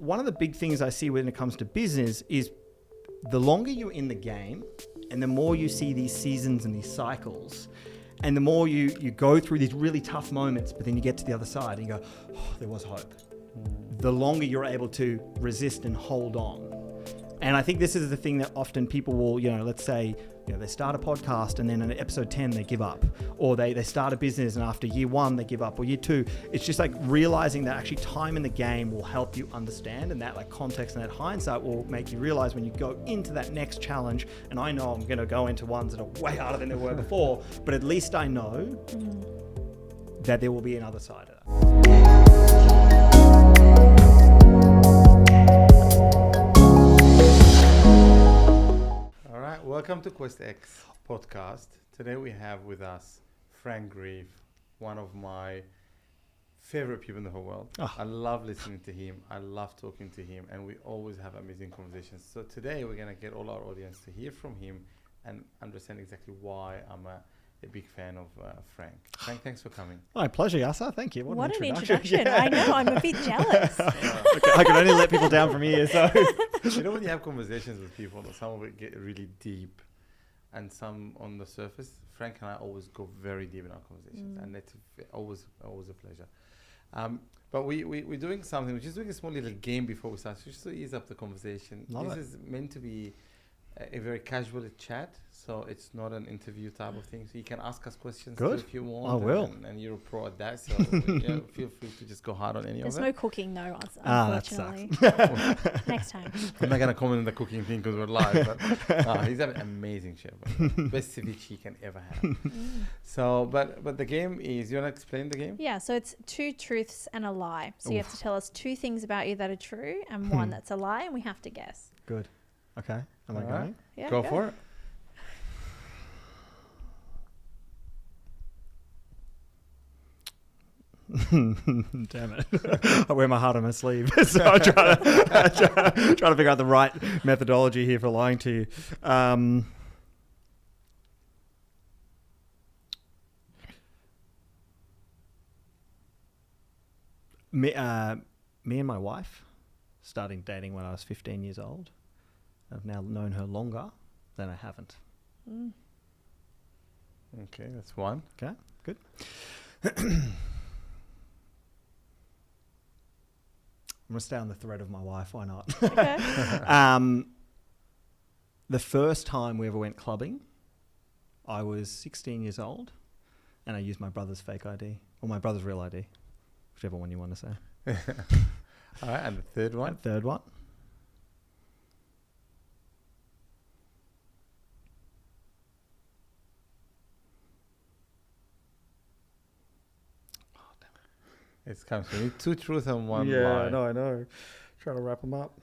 One of the big things I see when it comes to business is the longer you're in the game and the more you see these seasons and these cycles, and the more you go through these really tough moments, but then you get to the other side and you go, oh, there was hope. The longer you're able to resist and hold on. And I think this is the thing that often people will, let's say, they start a podcast and then in episode 10, they give up. Or they start a business and after year 1, they give up. Or year 2, it's just like realizing that actually time in the game will help you understand. And that like context and that hindsight will make you realize when you go into that next challenge. And I know I'm going to go into ones that are way harder than they were before. But at least I know that there will be another side of that. Welcome to QuestX Podcast. Today we have with us Frank Greeff, one of my favorite people in the whole world. Oh. I love listening to him. I love talking to him, and we always have amazing conversations. So today we're going to get all our audience to hear from him and understand exactly why I'm a big fan of Frank. Frank, thanks for coming. My pleasure, Yasser. Thank you. What an introduction. Yeah. I know, I'm a bit jealous. Okay, I can only let people down from here. So, when you have conversations with people, some of it get really deep and some on the surface. Frank and I always go very deep in our conversations, and it's always a pleasure. But we're doing something, we're just doing a small little game before we start, just to ease up the conversation. This is meant to be a very casual chat, so it's not an interview type of thing. So you can ask us questions too if you want. I will. And you're a pro at that, so feel free to just go hard on any There's of it. no cooking, no, unfortunately. Next time. I'm not going to comment on the cooking thing because we're live, but he's an amazing chef. Best ceviche he can ever have. So, but the game is, you want to explain the game? Yeah, so it's 2 truths and a lie. So you have to tell us 2 things about you that are true and 1 that's a lie, and we have to guess. Good. Okay. Am I going? Yeah, go for it. Damn it. I wear my heart on my sleeve. So I'm trying to figure out the right methodology here for lying to you. Me and my wife starting dating when I was 15 years old. I've now known her longer than I haven't. Okay, that's 1. Okay, good. I'm going to stay on the thread of my wife. Why not? Okay. The first time we ever went clubbing, I was 16 years old, and I used my brother's fake ID, or my brother's real ID, whichever one you want to say. All right, and the third one? Third one. It's comes to me. 2 truths and 1 lie. Yeah, I know. Trying to wrap them up.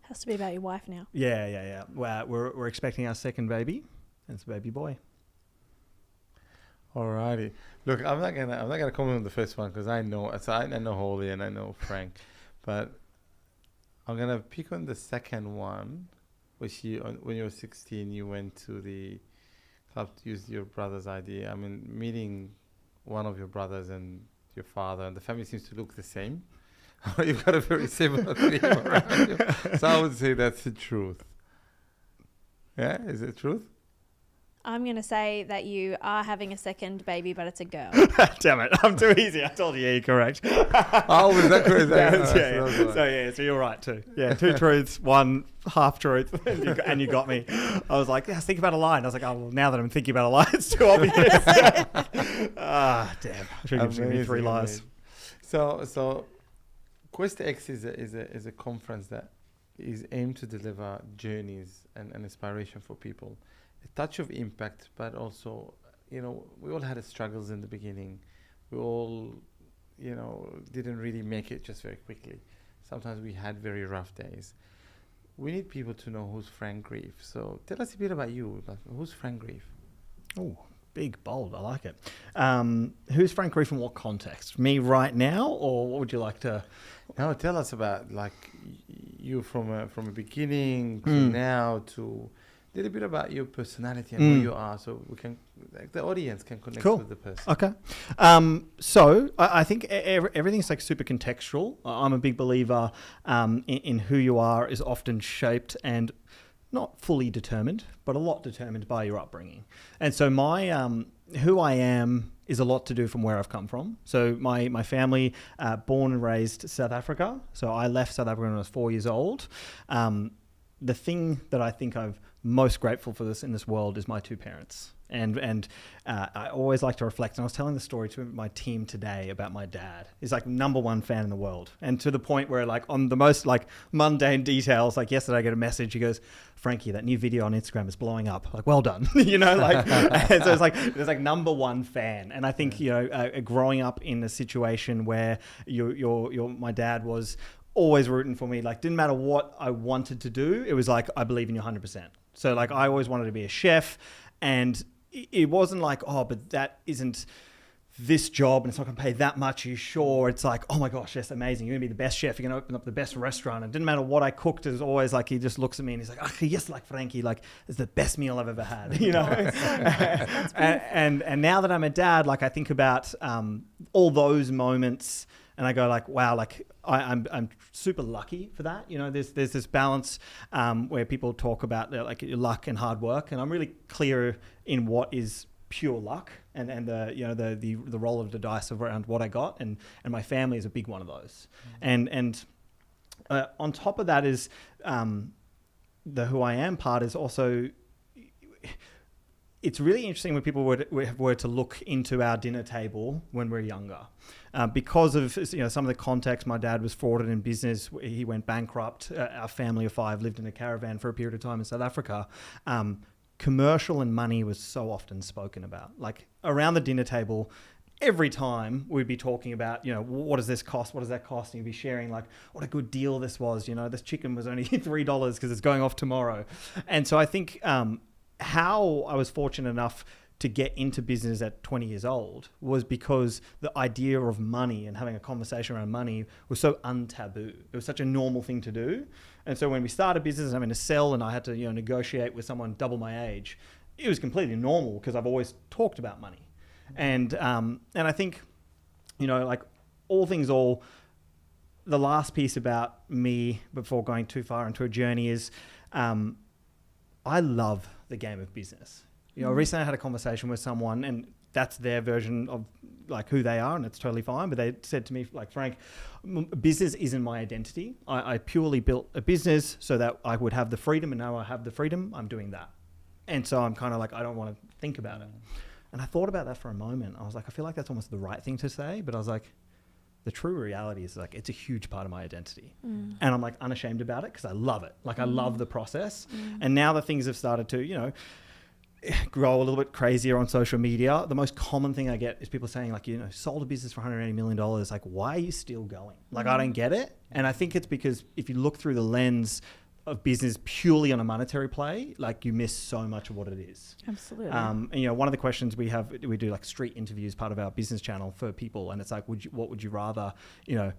Has to be about your wife now. Yeah. Well, we're expecting our second baby, and it's a baby boy. Alrighty. Look, I'm not gonna comment on the first one because I know Holly and I know Frank, but I'm gonna pick on the second one, which when you were 16, you went to the club to use your brother's ID. I mean, meeting one of your brothers and your father, and the family seems to look the same. You've got a very similar theme around you. So I would say that's the truth. Yeah, is it truth? I'm going to say that you are having a second baby, but it's a girl. Damn it, I'm too easy. I told you, yeah, you're correct. Oh, was that correct? So you're right too. Yeah, 2 truths, 1 half truth, and you got me. I was like, yeah, I was thinking about a lie, and I was like, oh, well, now that I'm thinking about a lie, it's too obvious. Damn. I should have given you 3 lies. So QuestX is a conference that is aimed to deliver journeys and inspiration for people. A touch of impact, but also, we all had struggles in the beginning. We all, didn't really make it just very quickly. Sometimes we had very rough days. We need people to know who's Frank Greeff. So tell us a bit about you. Like, who's Frank Greeff? Oh, big, bold. I like it. Who's Frank Greeff in what context? Me right now, or what would you like to? No, tell us about like you from a beginning to now to a little bit about your personality and who you are, so we can, like, the audience can connect Cool. with the person. Okay. So I think everything's like super contextual. I'm a big believer in who you are is often shaped and not fully determined, but a lot determined by your upbringing. And so my who I am is a lot to do from where I've come from. So my family, born and raised South Africa. So I left South Africa when I was 4 years old. The thing that I think I'm most grateful for in this world is my two parents. And I always like to reflect. And I was telling the story to my team today about my dad. He's like #1 fan in the world. And to the point where, like, on the most like mundane details, like yesterday I get a message. He goes, "Frankie, that new video on Instagram is blowing up." Like, well done. You know, like, and so it's like, there's like #1 fan. And I think, you know, growing up in a situation where my dad was always rooting for me, like, didn't matter what I wanted to do. It was like, I believe in you 100%. So like, I always wanted to be a chef, and it wasn't like, oh, but that isn't this job and it's not going to pay that much. Are you sure? It's like, oh my gosh, that's amazing. You're going to be the best chef. You're going to open up the best restaurant. And it didn't matter what I cooked. It was always like, he just looks at me and he's like, oh, yes, like Frankie, like, it's the best meal I've ever had, you know? and now that I'm a dad, like, I think about all those moments and I go like, wow, like I'm super lucky for that. You know, there's this balance where people talk about like luck and hard work, and I'm really clear in what is pure luck and the, you know, the roll of the dice around what I got, and my family is a big one of those. And on top of that is the who I am part is also, it's really interesting when people were to look into our dinner table when we're younger. Because of, you know, some of the context, my dad was frauded in business. He went bankrupt. Our family of 5 lived in a caravan for a period of time in South Africa. Commercial and money was so often spoken about. Like, around the dinner table, every time we'd be talking about, you know, what does this cost? What does that cost? And you'd be sharing like, what a good deal this was. You know, this chicken was only $3 because it's going off tomorrow. And so I think how I was fortunate enough to get into business at 20 years old was because the idea of money and having a conversation around money was so untaboo. It was such a normal thing to do. And so when we started business, I'm in a sell and I had to, you know, negotiate with someone double my age, it was completely normal because I've always talked about money. And I think, you know, like all things all, the last piece about me before going too far into a journey is I love the game of business. You know, recently I had a conversation with someone and that's their version of like who they are, and it's totally fine. But they said to me, like, Frank, business isn't my identity. I purely built a business so that I would have the freedom, and now I have the freedom, I'm doing that. And so I'm kind of like, I don't want to think about it. And I thought about that for a moment. I was like, I feel like that's almost the right thing to say, but I was like, the true reality is like, it's a huge part of my identity. And I'm like unashamed about it because I love it. Like I love the process. And now that things have started to, you know, grow a little bit crazier on social media, the most common thing I get is people saying like, you know, sold a business for $180 million. Like, why are you still going? Like, I don't get it. And I think it's because if you look through the lens of business purely on a monetary play, like you miss so much of what it is. Absolutely. And you know, one of the questions we do like street interviews, part of our business channel for people. And it's like, what would you rather, you know,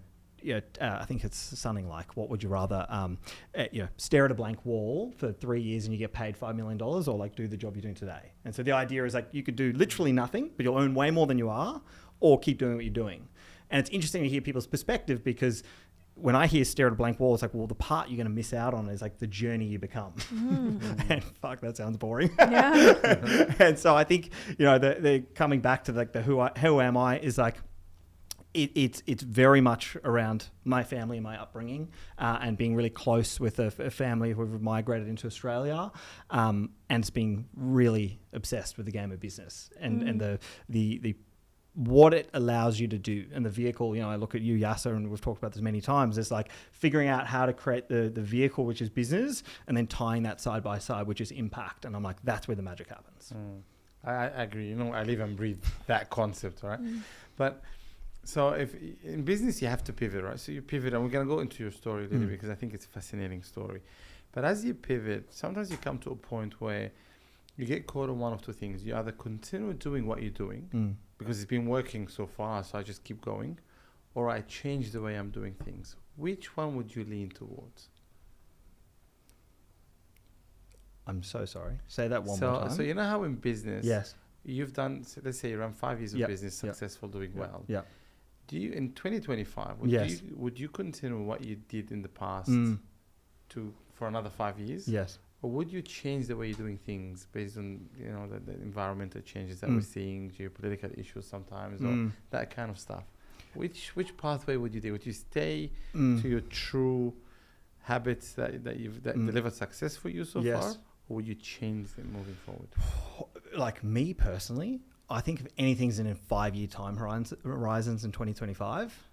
I think it's something like, what would you rather, you know, stare at a blank wall for 3 years and you get paid $5 million, or like do the job you're doing today? And so the idea is like, you could do literally nothing, but you'll earn way more than you are, or keep doing what you're doing. And it's interesting to hear people's perspective, because when I hear stare at a blank wall, it's like, well, the part you're going to miss out on is like the journey you become. And fuck, that sounds boring. Yeah. And so I think, you know, the coming back to like the who am I is like, it's very much around my family and my upbringing, and being really close with a family who have migrated into Australia, and it's being really obsessed with the game of business and the what it allows you to do, and the vehicle. You know, I look at you, Yasser, and we've talked about this many times. It's like figuring out how to create the vehicle, which is business, and then tying that side by side, which is impact. And I'm like, that's where the magic happens. I agree. You know, I live and breathe that concept, right? But so if in business you have to pivot, right? So you pivot, and we're gonna go into your story a little bit because I think it's a fascinating story. But as you pivot, sometimes you come to a point where you get caught on one of two things. You either continue doing what you're doing because it's been working so far, so I just keep going, or I change the way I'm doing things. Which one would you lean towards? I'm so sorry. Say that one more time. So you know how in business, Yes. you've done, so let's say you run 5 years of Yep. business, Yep. successful, doing well. Yeah. Do you, in 2025, Yes. would you consider what you did in the past for another 5 years? Yes. Or would you change the way you're doing things based on, you know, the environmental changes that we're seeing, geopolitical issues sometimes, or that kind of stuff? Which pathway would you do? Would you stay to your true habits that delivered success for you so far? Or would you change them moving forward? Like me personally, I think if anything's in a 5-year time horizons in 2025,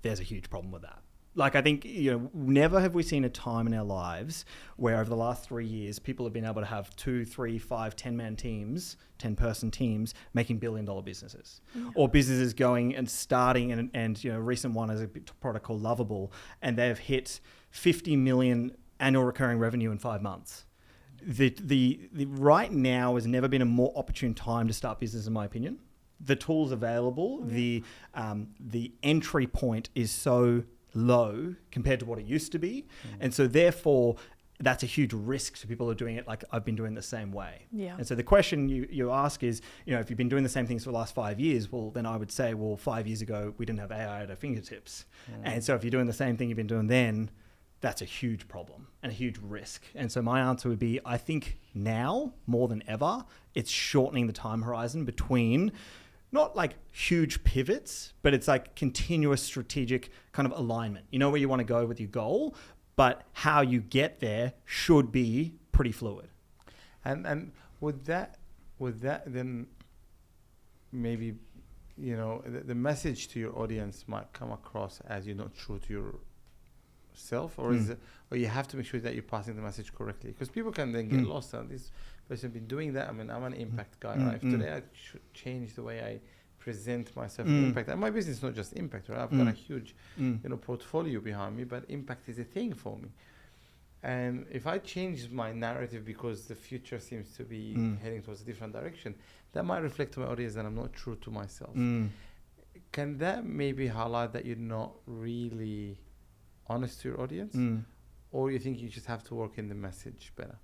there's a huge problem with that. Like, I think, you know, never have we seen a time in our lives where over the last 3 years, people have been able to have 2, 3, 5, 10-man teams, 10-person teams making billion-dollar businesses, or businesses going and starting and you know, a recent one is a product called Lovable, and they've hit 50 million annual recurring revenue in 5 months. The right now has never been a more opportune time to start business, in my opinion. The tools available, the entry point is so low compared to what it used to be. And so therefore, that's a huge risk to people who are doing it like I've been doing the same way. Yeah. And so the question you ask is, you know, if you've been doing the same things for the last 5 years, well, then I would say, well, 5 years ago, we didn't have AI at our fingertips. And so if you're doing the same thing you've been doing then, that's a huge problem and a huge risk. And so my answer would be, I think now more than ever, it's shortening the time horizon between not like huge pivots, but it's like continuous strategic kind of alignment. You know where you want to go with your goal, but how you get there should be pretty fluid. And would that then maybe, you know, the message to your audience might come across as you're not true to yourself, or is it, or you have to make sure that you're passing the message correctly? Because people can then get lost on this person been doing that. I mean, I'm an impact guy, right? If today I should change the way I present myself in impact, and my business is not just impact, right? I've got a huge, you know, portfolio behind me, but impact is a thing for me. And if I change my narrative because the future seems to be heading towards a different direction, that might reflect to my audience that I'm not true to myself. Can that maybe highlight that you're not really honest to your audience? Or you think you just have to work in the message better?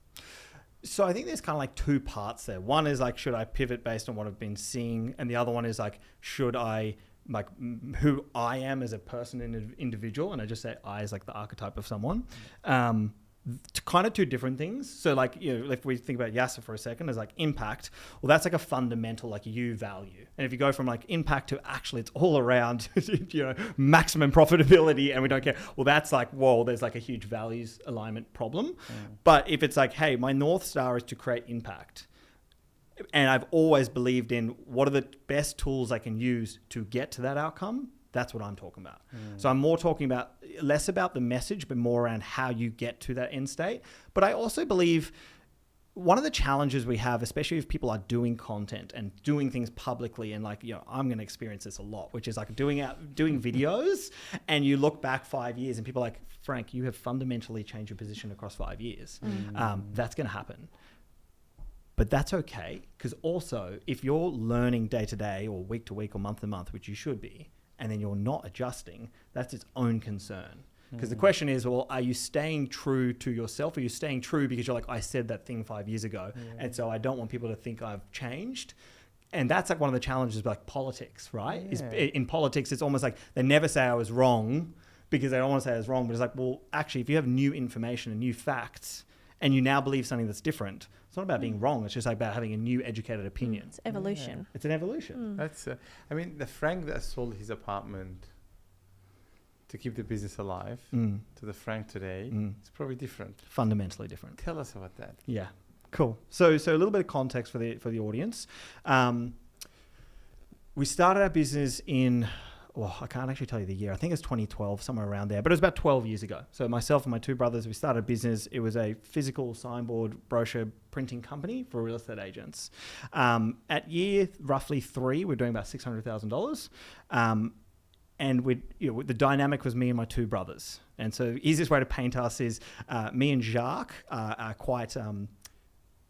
So I think there's kind of like two parts there. One is like, should I pivot based on what I've been seeing? And the other one is like, should I, like, who I am as a person and individual? And I just say I as like the archetype of someone. Kind of two different things. So like, you know, if we think about Yasser for a second as like impact, well, that's like a fundamental like you value. And if you go from like impact to actually it's all around, you know, maximum profitability and we don't care, well, that's like, whoa, there's like a huge values alignment problem. But if it's like, hey, my North Star is to create impact, and I've always believed in what are the best tools I can use to get to that outcome, that's what I'm talking about. So I'm more talking about less about the message, but more around how you get to that end state. But I also believe one of the challenges we have, especially if people are doing content and doing things publicly, and like, you know, I'm going to experience this a lot, which is like doing videos and you look back 5 years and people are like, Frank, you have fundamentally changed your position across 5 years. That's going to happen. But that's okay. Because also if you're learning day to day or week to week or month to month, which you should be, and then you're not adjusting, that's its own concern. Because the question is, well, are you staying true to yourself? Are you staying true because you're like, I said that thing 5 years ago, and so I don't want people to think I've changed? And that's like one of the challenges of like politics, right? Is in politics, it's almost like they never say I was wrong because they don't want to say I was wrong. But it's like, well, actually, if you have new information and new facts, and you now believe something that's different, it's not about being wrong. It's just like about having a new educated opinion. It's evolution. It's an evolution. That's, I mean, the Frank that sold his apartment to keep the business alive to the Frank today, it's probably different. Fundamentally different. Tell us about that. Yeah, cool. So a little bit of context for the audience. We started our business in, well, I can't actually tell you the year. I think it's 2012, somewhere around there. But it was about 12 years ago. So myself and my two brothers, we started a business. It was a physical signboard brochure printing company for real estate agents. At year roughly 3, we're doing about $600,000. And the dynamic was me and my two brothers. And so the easiest way to paint us is me and Jacques are quite...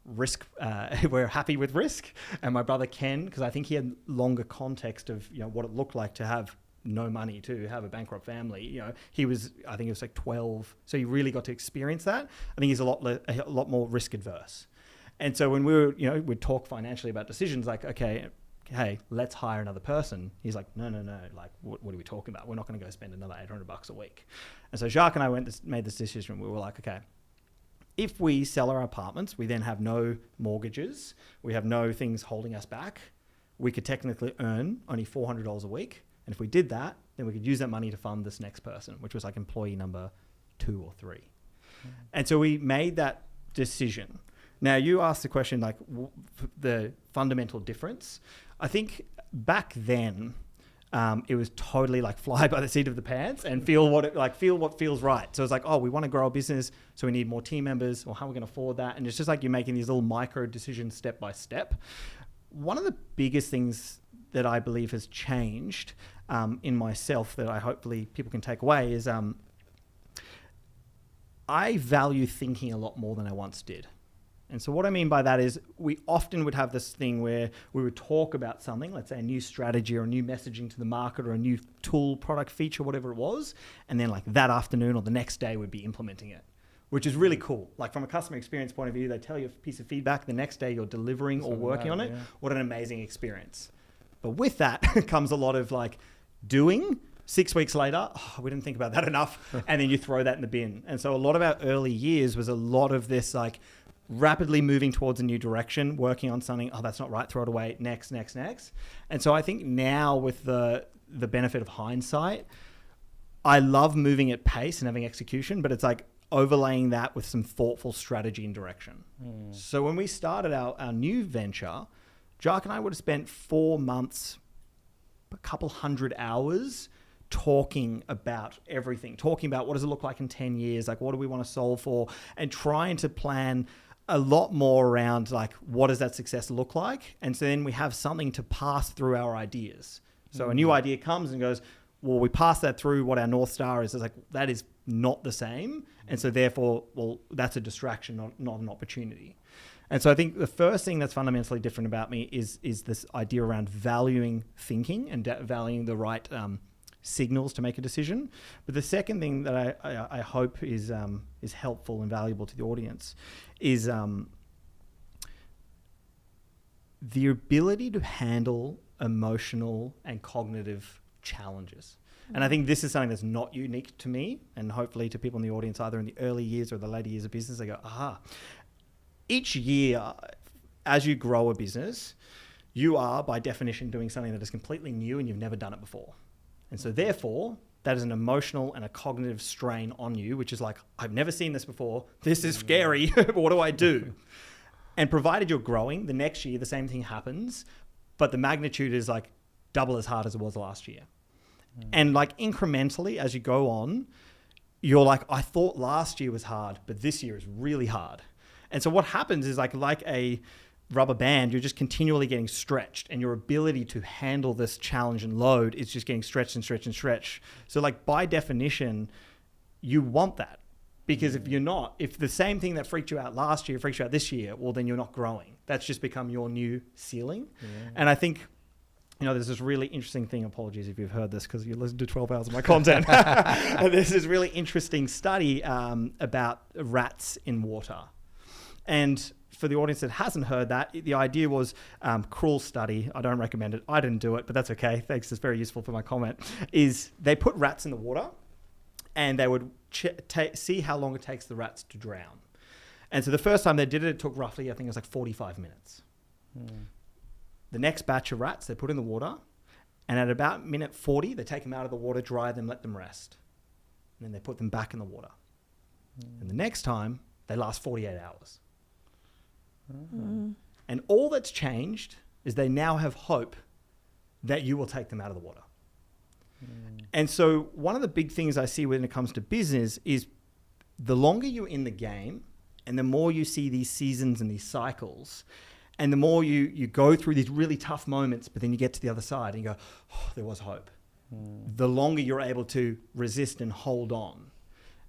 we're happy with risk, and my brother Ken, because I think he had longer context of what it looked like to have no money to have a bankrupt family. You know, he was, I think it was like 12. So he really got to experience that. I think he's a lot more risk adverse. And so when we were, you know, we'd talk financially about decisions like, okay, hey, let's hire another person. He's like, no. Like, what are we talking about? We're not going to go spend another $800 a week. And so Jacques and I made this decision. We were like, okay, if we sell our apartments, we then have no mortgages. We have no things holding us back. We could technically earn only $400 a week. And if we did that, then we could use that money to fund this next person, which was like employee number 2 or 3. And so we made that decision. Now, you asked the question, like the fundamental difference. I think back then, it was totally like fly by the seat of the pants and feel what feels right. So it's like, oh, we want to grow a business, so we need more team members, or how are we going to afford that? And it's just like you're making these little micro decisions step by step. One of the biggest things that I believe has changed in myself that I hopefully people can take away is I value thinking a lot more than I once did. And so what I mean by that is we often would have this thing where we would talk about something, let's say a new strategy or a new messaging to the market or a new tool, product, feature, whatever it was. And then like that afternoon or the next day we'd be implementing it, which is really cool. Like from a customer experience point of view, they tell you a piece of feedback. The next day you're delivering or working on it. Yeah. What an amazing experience. But with that comes a lot of like doing. 6 weeks later, we didn't think about that enough. And then you throw that in the bin. And so a lot of our early years was a lot of this like rapidly moving towards a new direction, working on something. Oh, that's not right. Throw it away. Next. And so I think now with the benefit of hindsight, I love moving at pace and having execution, but it's like overlaying that with some thoughtful strategy and direction. So when we started our new venture, Jacques and I would have spent 4 months, a couple hundred hours talking about everything, talking about what does it look like in 10 years, like what do we want to solve for, and trying to plan a lot more around like what does that success look like. And so then we have something to pass through our ideas. So a new idea comes and goes, well, we pass that through what our North Star is. It's like, that is not the same. And so therefore, well, that's a distraction, not an opportunity. And so I think the first thing that's fundamentally different about me is this idea around valuing thinking and valuing the right signals to make a decision. But the second thing that I hope is helpful and valuable to the audience is the ability to handle emotional and cognitive challenges. And I think this is something that's not unique to me, and hopefully to people in the audience, either in the early years or the later years of business, they go, aha. Each year, as you grow a business, you are by definition doing something that is completely new and you've never done it before. And so therefore, that is an emotional and a cognitive strain on you, which is like, I've never seen this before. This is scary. What do I do? And provided you're growing, the next year, the same thing happens, but the magnitude is like double as hard as it was last year. And like incrementally, as you go on, you're like, I thought last year was hard, but this year is really hard. And so what happens is like a rubber band, you're just continually getting stretched, and your ability to handle this challenge and load is just getting stretched and stretched and stretched. So like by definition, you want that, because if you're not, if the same thing that freaked you out last year freaks you out this year, well, then you're not growing. That's just become your new ceiling. Yeah. And I think, you know, there's this really interesting thing, apologies if you've heard this because you listened to 12 hours of my content. There's this really interesting study about rats in water. And for the audience that hasn't heard that, the idea was cruel study. I don't recommend it. I didn't do it, but that's okay. Thanks. It's very useful for my comment. Is they put rats in the water and they would see how long it takes the rats to drown. And so the first time they did it, it took roughly, I think it was like 45 minutes. The next batch of rats they put in the water, and at about minute 40, they take them out of the water, dry them, let them rest. And then they put them back in the water. And the next time, they last 48 hours. And all that's changed is they now have hope that you will take them out of the water. And so one of the big things I see when it comes to business is the longer you're in the game and the more you see these seasons and these cycles, and the more you go through these really tough moments, but then you get to the other side and you go, oh, there was hope. The longer you're able to resist and hold on.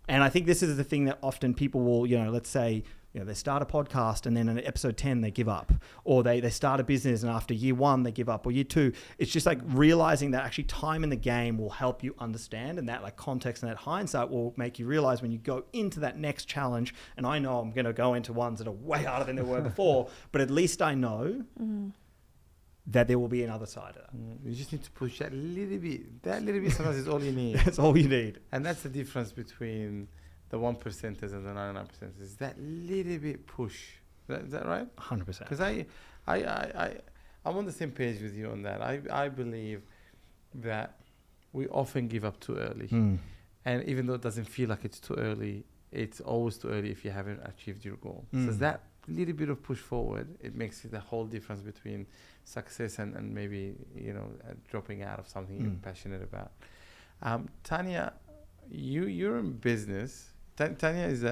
And I think this is the thing that often people will, you know, let's say they start a podcast and then in episode 10 they give up, or they start a business and after year 1 they give up, or year 2. It's just like realizing that actually time in the game will help you understand, and that like context and that hindsight will make you realize when you go into that next challenge. And I know I'm going to go into ones that are way harder than they were before, but at least I know that there will be another side of that. You just need to push that little bit. That little bit sometimes is all you need. That's all you need. And that's the difference between the 1%ers and the 99%ers. Is that little bit push. Is that right? 100%. Because I'm on the same page with you on that. I believe that we often give up too early. And even though it doesn't feel like it's too early, it's always too early if you haven't achieved your goal. So that little bit of push forward, it makes the whole difference between success and maybe, dropping out of something you're passionate about. Tanya, you're in business. Tanya is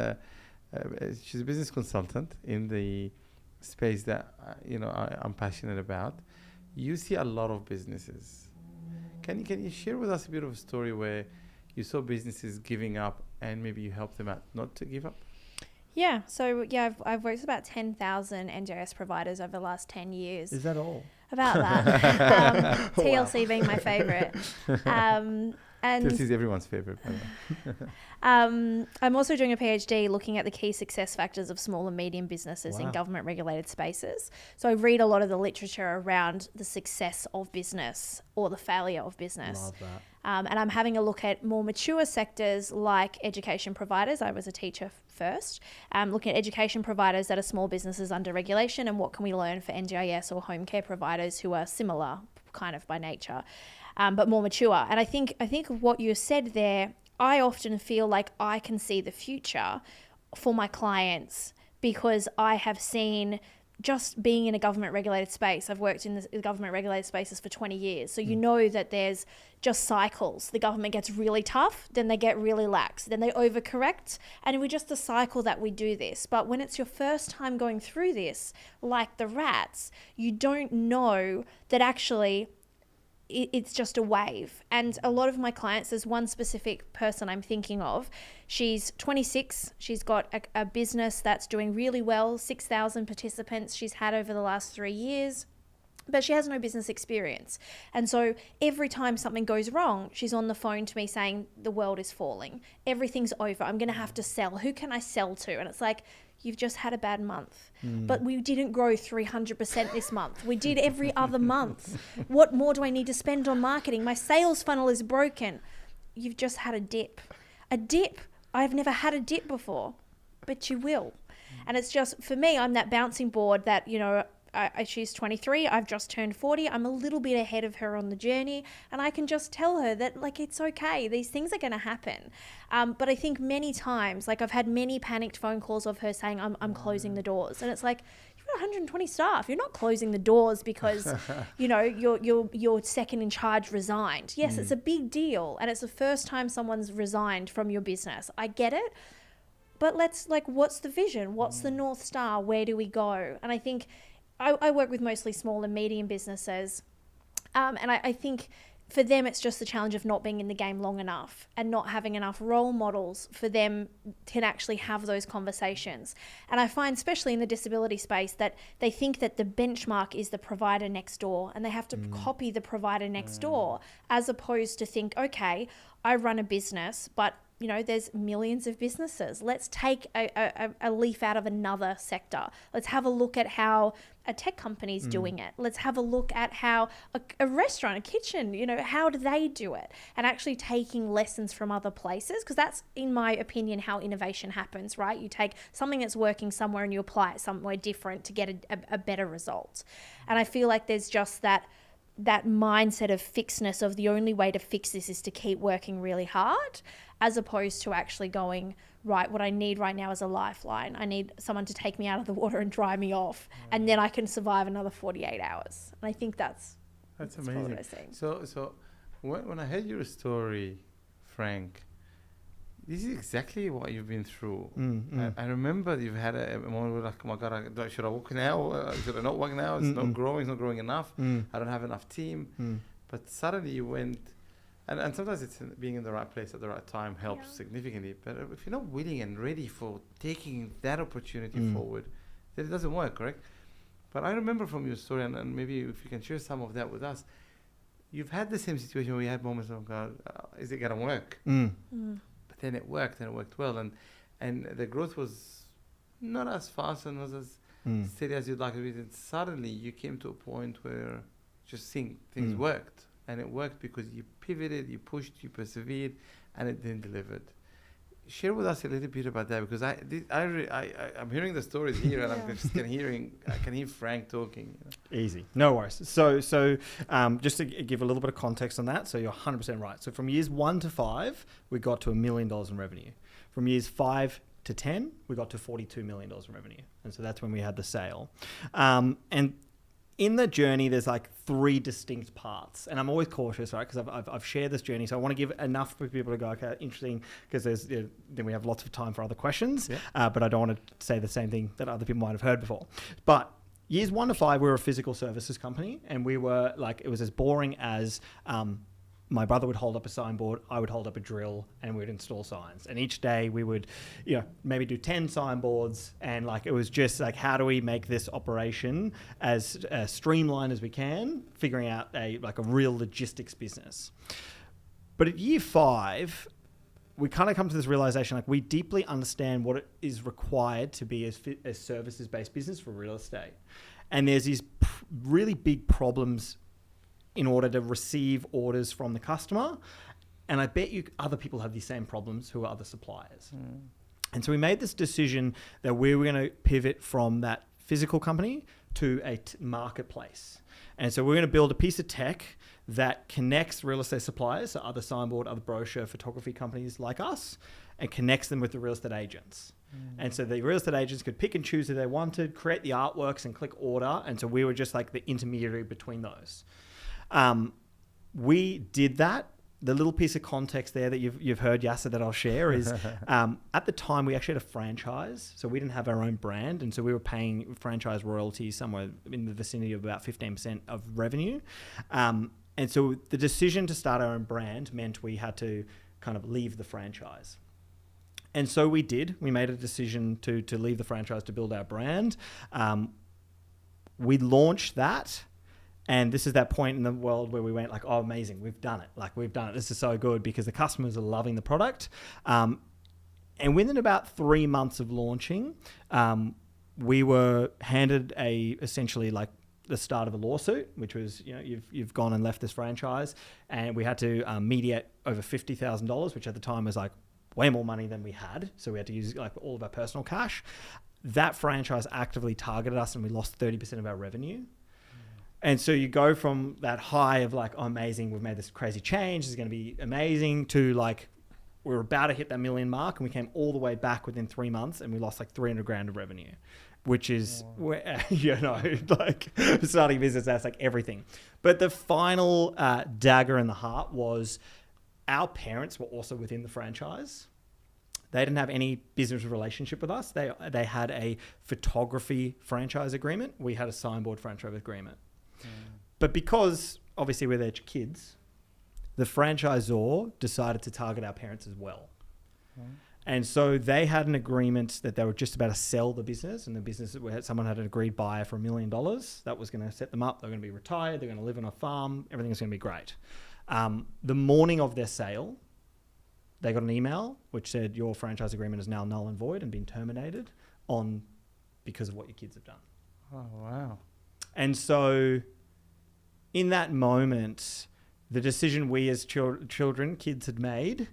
she's a business consultant in the space that, I'm passionate about. You see a lot of businesses. Can you share with us a bit of a story where you saw businesses giving up and maybe you helped them out not to give up? Yeah. So, I've worked with about 10,000 NGIS providers over the last 10 years. Is that all? About that. TLC being my favourite. TLC is everyone's favourite. I'm also doing a PhD looking at the key success factors of small and medium businesses in government regulated spaces. So I read a lot of the literature around the success of business or the failure of business. Love that. And I'm having a look at more mature sectors like education providers. I was a teacher first. Looking at education providers that are small businesses under regulation, and what can we learn for NGIS or home care providers who are similar kind of by nature, but more mature. And I think what you said there, I often feel like I can see the future for my clients because I have seen, just being in a government regulated space, I've worked in the government regulated spaces for 20 years. So you know that there's just cycles. The government gets really tough, then they get really lax, then they overcorrect. And we're just a cycle that we do this. But when it's your first time going through this, like the rats, you don't know that actually it's just a wave. And a lot of my clients, there's one specific person I'm thinking of. She's 26. She's got a business that's doing really well, 6,000 participants she's had over the last 3 years, but she has no business experience. And so every time something goes wrong, she's on the phone to me saying, the world is falling. Everything's over. I'm going to have to sell. Who can I sell to? And it's like, you've just had a bad month, but we didn't grow 300% this month. We did every other month. What more do I need to spend on marketing? My sales funnel is broken. You've just had a dip. A dip. I've never had a dip before, but you will. And it's just, for me, I'm that bouncing board that, she's 23, I've just turned 40, I'm a little bit ahead of her on the journey, and I can just tell her that, it's okay, these things are going to happen. But I think many times, I've had many panicked phone calls of her saying, I'm closing the doors. And it's like, you've got 120 staff. You're not closing the doors because, your second in charge resigned. Yes, it's a big deal, and it's the first time someone's resigned from your business. I get it. But what's the vision? What's the North Star? Where do we go? And I think I work with mostly small and medium businesses. And I think for them, it's just the challenge of not being in the game long enough and not having enough role models for them to actually have those conversations. And I find, especially in the disability space, that they think that the benchmark is the provider next door and they have to copy the provider next door, as opposed to think, okay, I run a business, but there's millions of businesses. Let's take a leaf out of another sector. Let's have a look at how a tech company's doing it. Let's have a look at how a restaurant, a kitchen, how do they do it? And actually taking lessons from other places, because that's, in my opinion, how innovation happens, right? You take something that's working somewhere and you apply it somewhere different to get a better result. And I feel like there's just that mindset of fixedness of the only way to fix this is to keep working really hard, as opposed to actually going, right, what I need right now is a lifeline. I need someone to take me out of the water and dry me off, and then I can survive another 48 hours. And I think that's amazing. what I see. So when I heard your story, Frank, this is exactly what you've been through. I remember you've had a moment where oh my God, should I walk now? Should I not walk now? It's not growing enough. I don't have enough team. But suddenly you went, And sometimes it's being in the right place at the right time helps significantly. But if you're not willing and ready for taking that opportunity forward, then it doesn't work, correct? But I remember from your story, and maybe if you can share some of that with us, you've had the same situation where you had moments of, God, is it going to work? But then it worked, and it worked well. And the growth was not as fast and was as steady as you'd like it. And suddenly you came to a point where just things worked. And it worked because you pivoted, you pushed, you persevered, and it then delivered. Share with us a little bit about that, because I'm hearing the stories here, and I can hear Frank talking. Easy, no worries. So just to give a little bit of context on that, so you're 100% right. So from years 1 to 5, we got to $1 million in revenue. From years 5 to 10, we got to $42 million in revenue, and so that's when we had the sale. And in the journey, there's like 3 distinct parts, and I'm always cautious, right? Because I've shared this journey, so I want to give enough for people to go, okay, interesting, because then we have lots of time for other questions. But I don't want to say the same thing that other people might have heard before. But years 1 to 5, we were a physical services company, and we were like, it was as boring as my brother would hold up a signboard, I would hold up a drill, and we'd install signs. And each day we would, maybe do 10 signboards, and like it was just like, how do we make this operation as streamlined as we can, figuring out a real logistics business. But at year 5, we kind of come to this realization, like we deeply understand what it is required to be a services-based business for real estate. And there's these really big problems in order to receive orders from the customer. And I bet you other people have these same problems who are other suppliers. And so we made this decision that we were going to pivot from that physical company to a marketplace. And so we're going to build a piece of tech that connects real estate suppliers, so other signboard, other brochure, photography companies like us, and connects them with the real estate agents. And so the real estate agents could pick and choose who they wanted, create the artworks and click order. And so we were just like the intermediary between those. We did that. The little piece of context there that you've heard, Yasser, that I'll share is at the time we actually had a franchise, so we didn't have our own brand, and so we were paying franchise royalties somewhere in the vicinity of about 15% of revenue. And so the decision to start our own brand meant we had to kind of leave the franchise. And so we did. We made a decision to leave the franchise to build our brand. We launched that. And this is that point in the world where we went like, oh, amazing, we've done it. Like, we've done it. This is so good because the customers are loving the product. And within about 3 months of launching, we were handed essentially like the start of a lawsuit, which was, you've gone and left this franchise. And we had to mediate over $50,000, which at the time was like way more money than we had. So we had to use like all of our personal cash. That franchise actively targeted us, and we lost 30% of our revenue. And so you go from that high of like, oh, amazing, we've made this crazy change, this is going to be amazing, to like, we're about to hit that $1 million mark, and we came all the way back within 3 months, and we lost like $300,000 of revenue, which is, like starting a business, that's like everything. But the final dagger in the heart was our parents were also within the franchise. They didn't have any business relationship with us. They had a photography franchise agreement. We had a signboard franchise agreement. But because obviously we're their kids, the franchisor decided to target our parents as well. And so they had an agreement that they were just about to sell the business, and the business, someone had an agreed buyer for $1 million. That was going to set them up. They're going to be retired. They're going to live on a farm. Everything's going to be great. The morning of their sale, they got an email which said, your franchise agreement is now null and void and been terminated because of what your kids have done. Oh, wow. And so in that moment, the decision we as kids had made,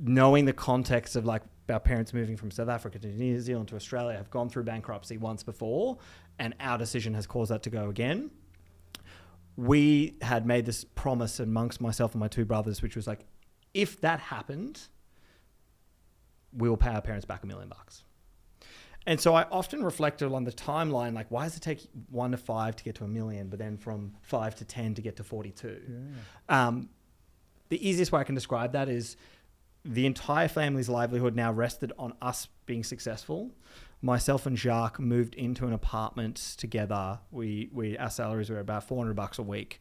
knowing the context of like our parents moving from South Africa to New Zealand to Australia, have gone through bankruptcy once before, and our decision has caused that to go again. We had made this promise amongst myself and my 2 brothers, which was like, if that happened, we will pay our parents back $1 million. And so I often reflected on the timeline, like, why does it take 1 to 5 to get to $1 million, but then from 5 to 10 to get to 42? The easiest way I can describe that is the entire family's livelihood now rested on us being successful. Myself and Jacques moved into an apartment together. Our salaries were about $400 a week.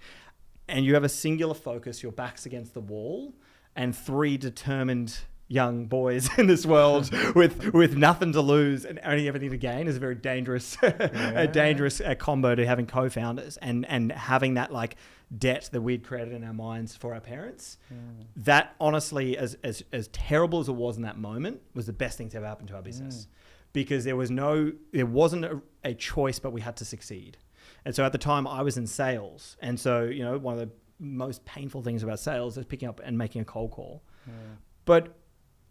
and you have a singular focus, your back's against the wall, and 3 determined young boys in this world with nothing to lose and only everything to gain is a very dangerous combo to having co-founders and having that like debt that we'd created in our minds for our parents. That honestly, as terrible as it was in that moment, was the best thing to ever happen to our business, because there wasn't a choice, but we had to succeed. And so at the time I was in sales, and so one of the most painful things about sales is picking up and making a cold call. But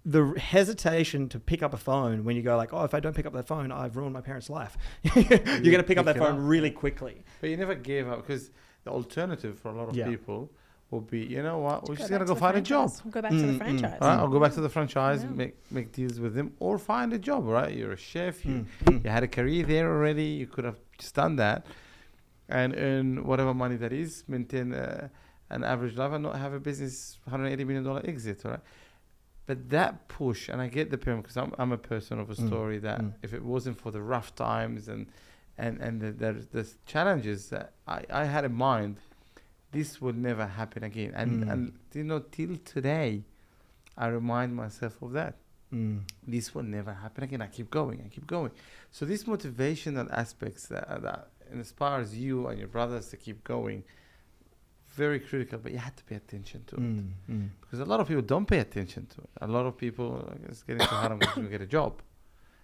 the hesitation to pick up a phone when you go like, oh, if I don't pick up that phone, I've ruined my parents' life. You're going to pick up that phone really quickly. But you never gave up, because the alternative for a lot of people will be, you know what, we're just going to go find a job. We'll go back to the franchise. Right? I'll go back to the franchise, make deals with them, or find a job, right? You're a chef, you had a career there already, you could have just done that and earn whatever money that is, maintain an average life and not have a business $180 million exit, right? But that push, and I get the parent, because I'm a person of a story that if it wasn't for the rough times and the challenges that I had in mind, this would never happen again. And till today, I remind myself of that. This will never happen again. I keep going. So these motivational aspects that inspires you and your brothers to keep going, very critical, but you had to pay attention to it. Because a lot of people don't pay attention to it. A lot of people it's getting too hard, I'm going to get a job.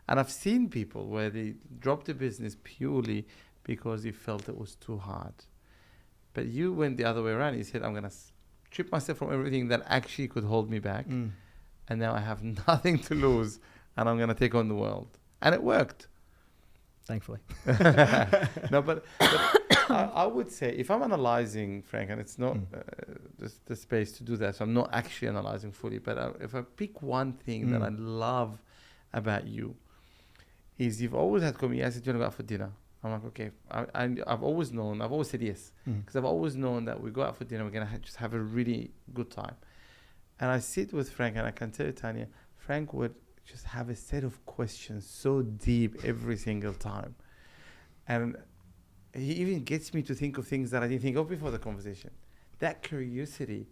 And I've seen people where they dropped the business purely because they felt it was too hard. But you went the other way around. You said, I'm going to strip myself from everything that actually could hold me back. And now I have nothing to lose, and I'm going to take on the world. And it worked. Thankfully. No, but I would say, if I'm analyzing, Frank, and it's not the space to do that, so I'm not actually analyzing fully, but if I pick one thing that I love about you, is you've always had come. I said, you want to go out for dinner? I'm like, okay. I've always said yes, because I've always known that we go out for dinner, we're going to just have a really good time. And I sit with Frank, and I can tell you, Tanya, Frank would just have a set of questions so deep every single time. And he even gets me to think of things that I didn't think of before the conversation. That curiosity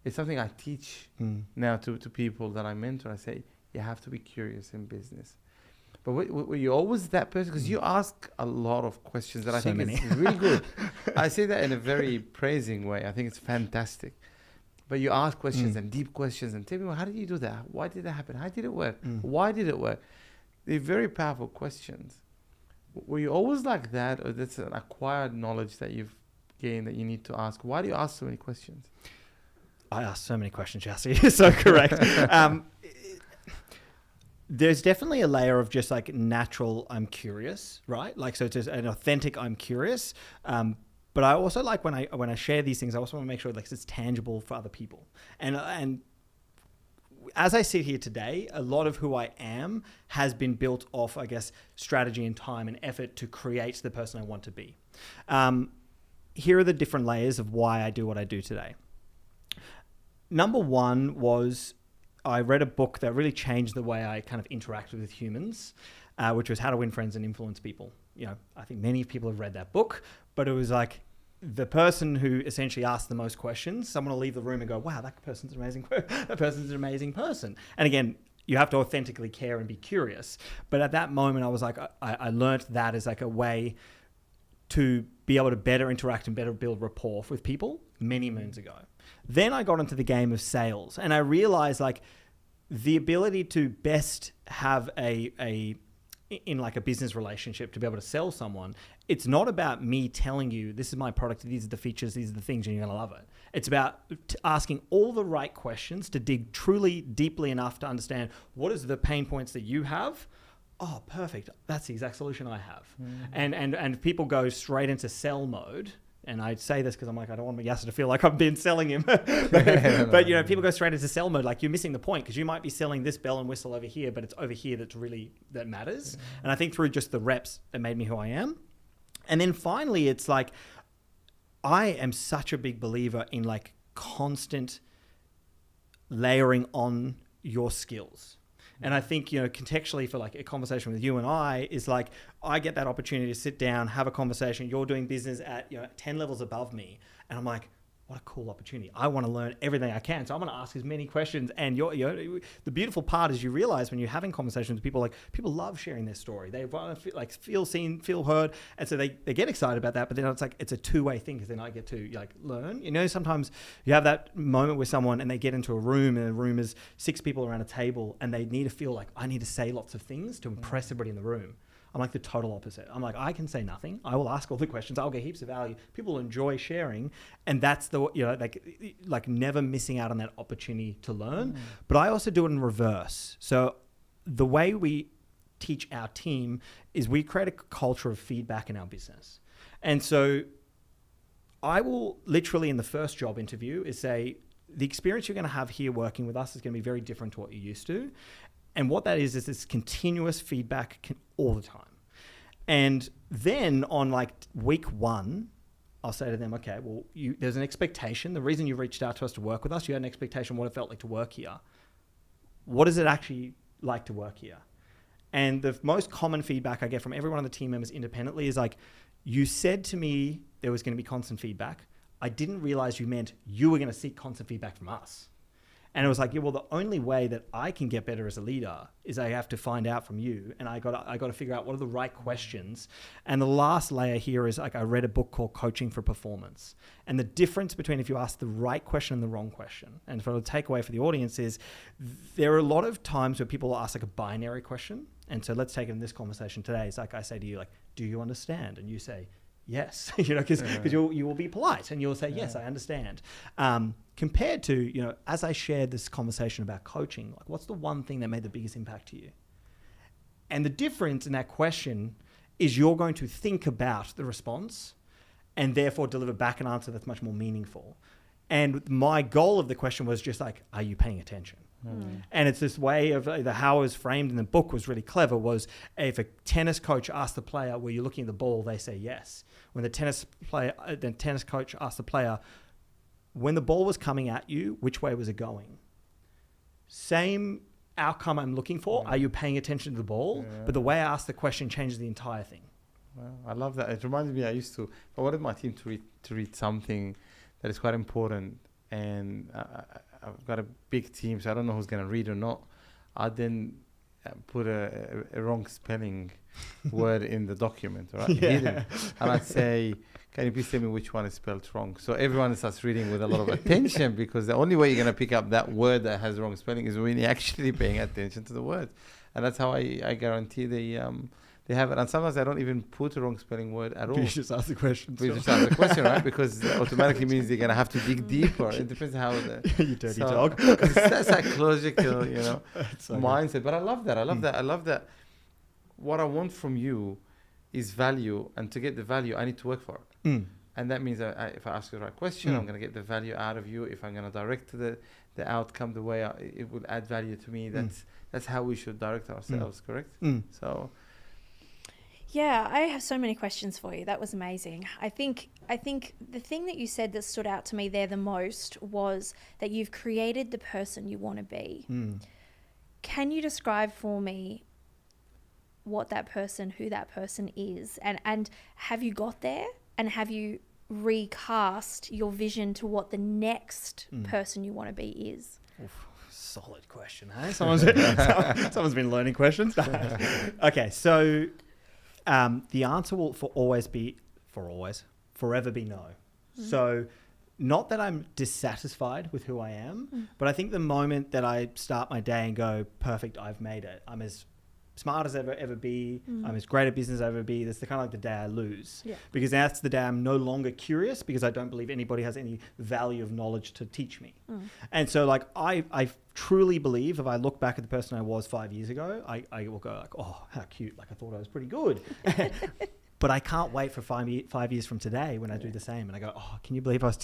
is something I teach now to people that I mentor. I say, you have to be curious in business. But were you always that person? Because you ask a lot of questions that I think is really good. I say that in a very praising way. I think it's fantastic. But you ask questions and deep questions and tell me, well, how did you do that? Why did that happen? How did it work? Why did it work? They're very powerful questions. Were you always like that, or that's an acquired knowledge that you've gained that you need to ask? Why do you ask so many questions? I ask so many questions, Yassi. You're so correct. There's definitely a layer of just like natural, I'm curious, right? Like, so it's just an authentic, I'm curious. But I also like when I share these things, I also want to make sure like it's tangible for other people. And as I sit here today, a lot of who I am has been built off, I guess, strategy and time and effort to create the person I want to be. Here are the different layers of why I do what I do today. Number one was I read a book that really changed the way I kind of interacted with humans, which was How to Win Friends and Influence People. I think many people have read that book, but it was like the person who essentially asked the most questions, someone will leave the room and go, wow, that person's an amazing person. And again, you have to authentically care and be curious. But at that moment, I was like, I learned that as like a way to be able to better interact and better build rapport with people many moons ago. Then I got into the game of sales, and I realized like the ability to best have in like a business relationship to be able to sell someone, it's not about me telling you this is my product, these are the features, these are the things, and you're going to love it. It's about asking all the right questions to dig truly deeply enough to understand what is the pain points that you have. Oh, perfect. That's the exact solution I have. And people go straight into sell mode. And I say this because I'm like, I don't want Yasser to feel like I've been selling him. But people go straight into sell mode. Like, you're missing the point, because you might be selling this bell and whistle over here, but it's over here that matters. And I think through just the reps, it made me who I am. And then finally, it's like, I am such a big believer in like constant layering on your skills. And I think, contextually for like a conversation with you and I is like, I get that opportunity to sit down, have a conversation. You're doing business at 10 levels above me. And I'm like, what a cool opportunity. I want to learn everything I can. So I'm going to ask as many questions. And the beautiful part is you realize when you're having conversations with people, like people love sharing their story. They want to feel seen, feel heard. And so they get excited about that. But then it's like, it's a two-way thing because then I get to learn. Sometimes you have that moment with someone and they get into a room and the room is 6 people around a table and they need to feel like I need to say lots of things to impress everybody in the room. I'm like the total opposite. I'm like, I can say nothing. I will ask all the questions. I'll get heaps of value. People enjoy sharing. And that's like never missing out on that opportunity to learn. But I also do it in reverse. So the way we teach our team is we create a culture of feedback in our business. And so I will literally in the first job interview is say, the experience you're going to have here working with us is going to be very different to what you're used to. And what that is this continuous feedback all the time. And then on like week 1, I'll say to them, okay, well, there's an expectation. The reason you reached out to us to work with us, you had an expectation of what it felt like to work here. What is it actually like to work here? And the most common feedback I get from every one of the team members independently is like, you said to me there was going to be constant feedback. I didn't realize you meant you were going to seek constant feedback from us. And it was like, yeah, well, the only way that I can get better as a leader is I have to find out from you. And I got to figure out what are the right questions. And the last layer here is like, I read a book called Coaching for Performance. And the difference between if you ask the right question and the wrong question. And for the takeaway for the audience is there are a lot of times where people ask like a binary question. And so let's take it in this conversation today. It's like I say to you, like, do you understand? And you say, yes, because you will be polite and you'll say, yes, I understand. Compared to, as I shared this conversation about coaching, like what's the one thing that made the biggest impact to you? And the difference in that question is you're going to think about the response and therefore deliver back an answer that's much more meaningful. And my goal of the question was just like, are you paying attention? And it's this way of how it was framed in the book was really clever was if a tennis coach asked the player, were you looking at the ball? They say yes. When the tennis coach asked the player, when the ball was coming at you, which way was it going? Same outcome I'm looking for. Are you paying attention to the ball? But the way I asked the question changes the entire thing. Well, I love that. It reminds me, I wanted my team to read something that is quite important. And I've got a big team, so I don't know who's going to read or not. I then put a wrong spelling word in the document, right? Hidden. And I'd say, can you please tell me which one is spelled wrong? So everyone starts reading with a lot of attention because the only way you're going to pick up that word that has wrong spelling is when you're actually paying attention to the word. And that's how I guarantee they have it. And sometimes I don't even put a wrong spelling word at all. You just ask the question. We just ask the question, right? Because it automatically means they're going to have to dig deeper. It depends how you dirty dog. It's that psychological, so mindset. good. But I love that. I love that. What I want from you is value. And to get the value, I need to work for it. And that means if I ask the right question, I'm going to get the value out of you. If I'm going to direct the outcome the way it would add value to me, that's how we should direct ourselves, correct? So... Yeah, I have so many questions for you. That was amazing. I think the thing that you said that stood out to me there the most was that you've created the person you want to be. Can you describe for me who that person is? And have you got there? And have you recast your vision to what the next person you want to be is? Oof, solid question, hey? Someone's been learning questions. Okay, so... the answer will forever be no. So not that I'm dissatisfied with who I am, but I think the moment that I start my day and go, perfect, I've made it. I'm as smart as ever be. I'm as great at business as ever be. That's the kind of like the day I lose. Because that's the day I'm no longer curious because I don't believe anybody has any value of knowledge to teach me. And so like I truly believe if I look back at the person I was 5 years ago, I will go like, oh, how cute. Like I thought I was pretty good. But I can't wait for 5 years from today when I do the same. And I go, oh, can you believe I was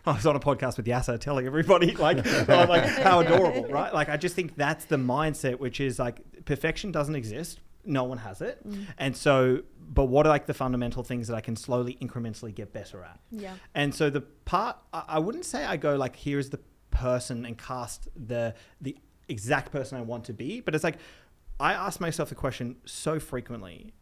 on a podcast with Yasser telling everybody like how adorable, right? Like, I just think that's the mindset, which is like perfection doesn't exist. No one has it. And so, but what are like the fundamental things that I can slowly, incrementally get better at? And so the part, I wouldn't say I go like, here's the person and cast the exact person I want to be. But it's like, I ask myself the question so frequently,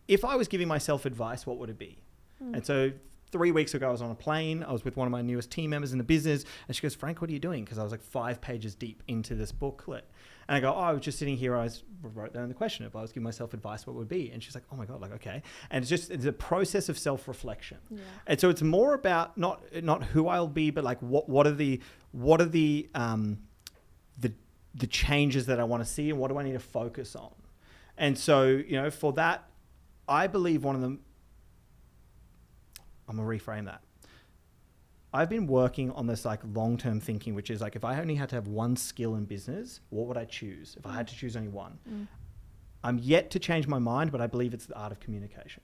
if I was giving myself advice, what would it be? And so 3 weeks ago, I was on a plane. I was with one of my newest team members in the business. And she goes, Frank, what are you doing? Because I was like 5 pages deep into this booklet. And I go, I was just sitting here. I wrote down the question. If I was giving myself advice, what would it be? And she's like, oh my God, like, okay. And it's a process of self-reflection. Yeah. And so it's more about not who I'll be, but like what are the changes that I want to see and what do I need to focus on? And so, for that, I believe one of them, I'm going to reframe that. I've been working on this like long-term thinking, which is like, if I only had to have one skill in business, what would I choose? If I had to choose only one, I'm yet to change my mind, but I believe it's the art of communication.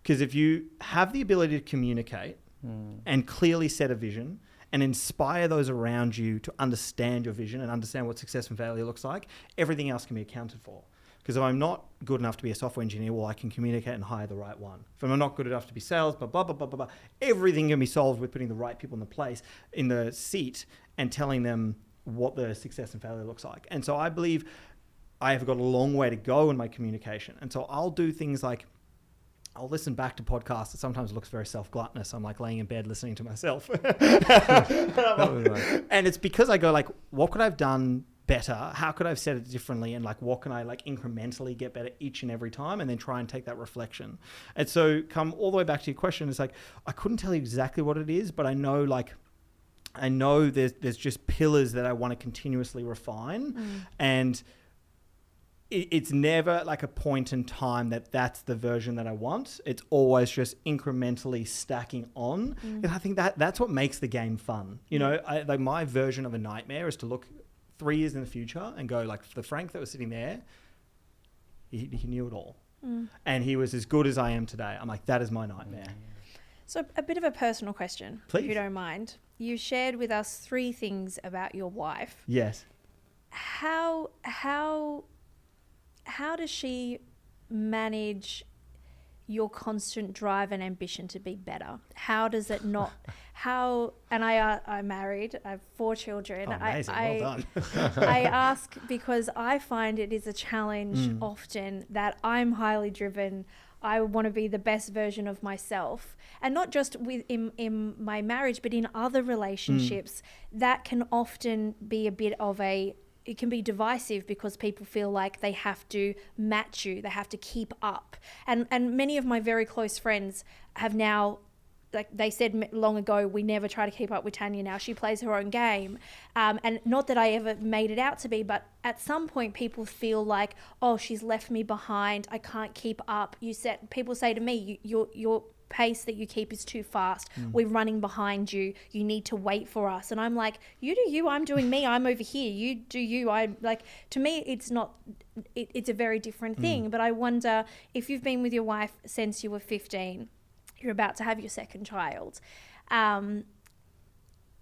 Because if you have the ability to communicate and clearly set a vision and inspire those around you to understand your vision and understand what success and failure looks like, everything else can be accounted for. Because if I'm not good enough to be a software engineer, well, I can communicate and hire the right one. If I'm not good enough to be sales, blah, blah, blah, blah, blah, blah, everything can be solved with putting the right people in the seat and telling them what the success and failure looks like. And so I believe I have got a long way to go in my communication. And so I'll do things like, I'll listen back to podcasts. It sometimes looks very self-gluttonous. I'm like laying in bed listening to myself. And it's because I go like, what could I have done better? How could I have said it differently? And like, what can I like incrementally get better each and every time? And then try and take that reflection. And so come all the way back to your question. It's like, I couldn't tell you exactly what it is, but I know there's just pillars that I want to continuously refine. And it's never like a point in time that's the version that I want. It's always just incrementally stacking on. And I think that's what makes the game fun. Like my version of a nightmare is to look 3 years in the future and go like, the Frank that was sitting there, he knew it all. And he was as good as I am today. I'm like, that is my nightmare. So a bit of a personal question, please, if you don't mind. You shared with us 3 things about your wife. Yes. How does she manage your constant drive and ambition to be better? How does it not? And I'm married. I have 4 children. Oh, amazing. Well done. I ask because I find it is a challenge often that I'm highly driven. I want to be the best version of myself, and not just in my marriage, but in other relationships. That can often be a bit of it can be divisive because people feel like they have to match you, they have to keep up. And many of my very close friends have now, like they said long ago, we never try to keep up with Tanya now. She plays her own game. And not that I ever made it out to be, but at some point people feel like, oh, she's left me behind. I can't keep up. People say to me, your pace that you keep is too fast. We're running behind you. You need to wait for us. And I'm like, you do you, I'm doing me. I'm over here. You do you. I'm like, to me, it's not, it's a very different thing. But I wonder if you've been with your wife since you were 15, you're about to have your second child.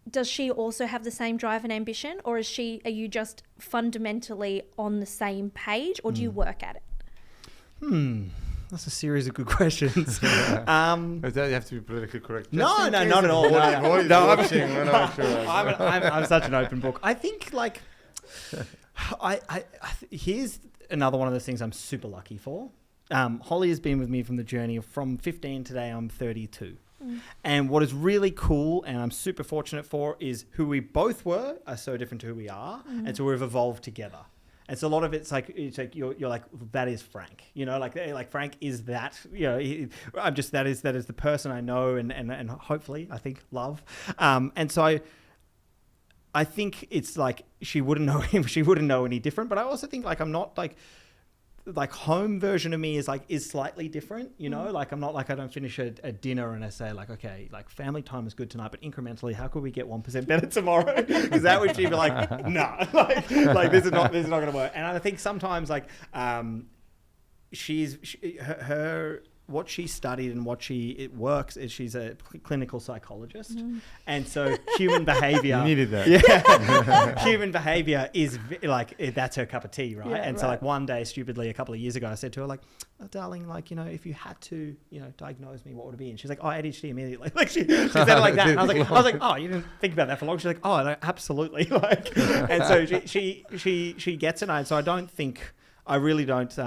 Does she also have the same drive and ambition, or are you just fundamentally on the same page, or do you work at it? That's a series of good questions. You have to be politically correct. No, not at all. I'm such an open book. I think like, here's another one of those things I'm super lucky for. Holly has been with me from the journey from 15 today. I'm 32. And what is really cool and I'm super fortunate for is who we both were are so different to who we are. And so we've evolved together. And so a lot of it's like you're like, that is Frank, like Frank is that, I'm just, that is the person I know and hopefully I think love. And so I think it's like, she wouldn't know him. She wouldn't know any different, but I also think like, I'm not like home version of me is slightly different, like I'm not like, I don't finish a dinner and I say like, okay, like family time is good tonight, but incrementally, how could we get 1% better tomorrow? Because that would she'd be like, nah, like this is not going to work. And I think sometimes like, her what she studied and it works is she's a clinical psychologist. And so human behavior, you needed that. Yeah. Human behavior is like, that's her cup of tea. Right. Yeah, so like one day stupidly, a couple of years ago, I said to her like, oh, darling, like, if you had to, diagnose me, what would it be? And she's like, oh, ADHD immediately. Like she said it like that. And I was like, oh, you didn't think about that for long. She's like, oh, no, absolutely. Like, and so she gets it. And so I really don't,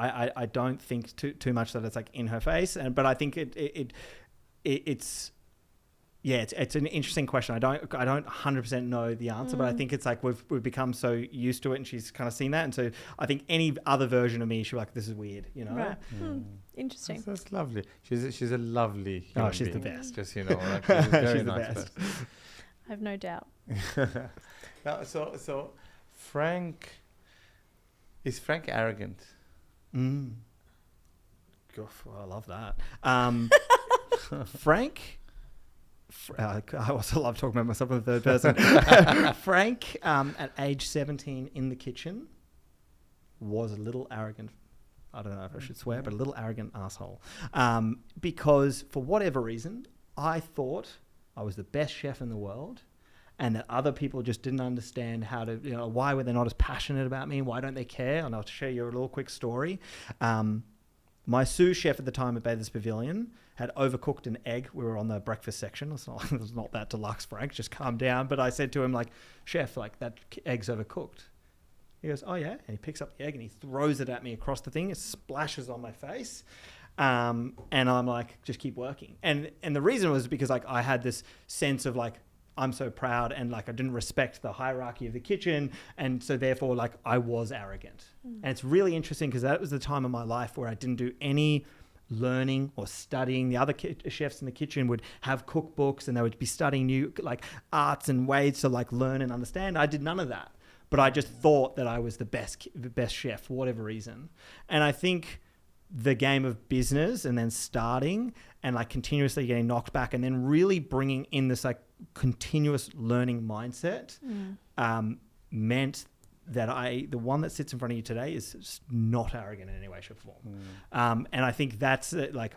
I don't think too much that it's like in her face, but I think it's an interesting question. I don't 100% know the answer, but I think it's like we've become so used to it, and she's kind of seen that, and so I think any other version of me, she'll be like, this is weird, you know. Right. Interesting. That's lovely. She's a lovely human she's being. the best. Just, you know, like, she's a very She's the nice best. person. I have no doubt. Now, so Frank, is Frank arrogant? Gosh, well, I love that. Frank, I also love talking about myself in the third person. Frank, at age 17 in the kitchen, was a little arrogant. I don't know if I should swear, but a little arrogant asshole. Because for whatever reason, I thought I was the best chef in the world, and that other people just didn't understand how to, you know, why were they not as passionate about me? Why don't they care? And I'll share you a little quick story. My sous chef at the time at Bathurst Pavilion had overcooked an egg. We were on the breakfast section. It's not that deluxe, Frank. Just calm down. But I said to him, like, chef, like, that egg's overcooked. He goes, oh, yeah? And he picks up the egg and he throws it at me across the thing. It splashes on my face. And I'm like, just keep working. And the reason was because, like, I had this sense of, like, I'm so proud, and like I didn't respect the hierarchy of the kitchen, and so therefore like I was arrogant. And it's really interesting because that was the time of my life where I didn't do any learning or studying. The other chefs in the kitchen would have cookbooks and they would be studying new like arts and ways to like learn and understand. I did none of that, but I just thought that I was the best chef for whatever reason. And I think the game of business and then starting and like continuously getting knocked back and then really bringing in this like continuous learning mindset meant that the one that sits in front of you today is just not arrogant in any way, shape, or form. And I think that's like,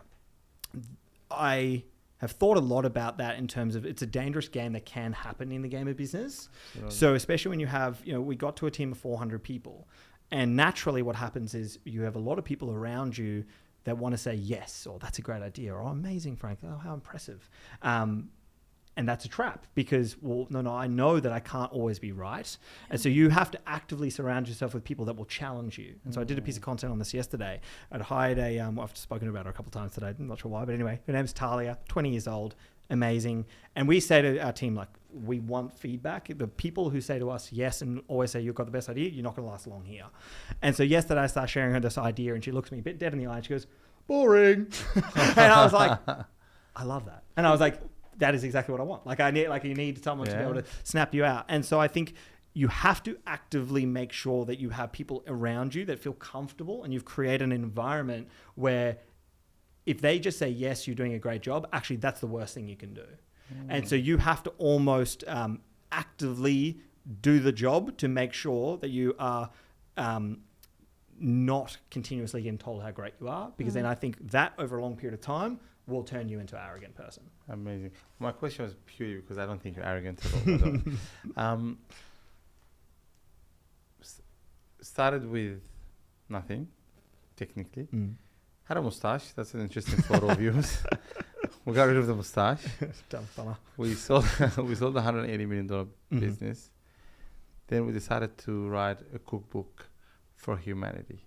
I have thought a lot about that in terms of it's a dangerous game that can happen in the game of business. Right. So especially when you have, you know, we got to a team of 400 people. And naturally what happens is you have a lot of people around you that want to say yes, or that's a great idea, or amazing, Frank, oh, how impressive. And that's a trap because, well, no, I know that I can't always be right. And so you have to actively surround yourself with people that will challenge you. And so I did a piece of content on this yesterday. I'd hired I've spoken about her a couple of times today, I'm not sure why, but anyway, her name's Talia, 20 years old, amazing. And we say to our team, like, we want feedback. The people who say to us yes and always say you've got the best idea, you're not going to last long here. And so yesterday I started sharing her this idea and she looks me a bit dead in the eye and she goes, boring. And I was like, I love that. And I was like, that is exactly what I want. Like you need someone to be able to snap you out. And so I think you have to actively make sure that you have people around you that feel comfortable and you've created an environment where if they just say, yes, you're doing a great job, actually that's the worst thing you can do. And so you have to almost actively do the job to make sure that you are not continuously getting told how great you are, because then I think that over a long period of time will turn you into an arrogant person. Amazing. My question was purely because I don't think you're arrogant at all. Started with nothing, technically. Had a mustache. That's an interesting photo of yours. We got rid of the mustache. We sold the $180 million business. Then we decided to write a cookbook for humanity.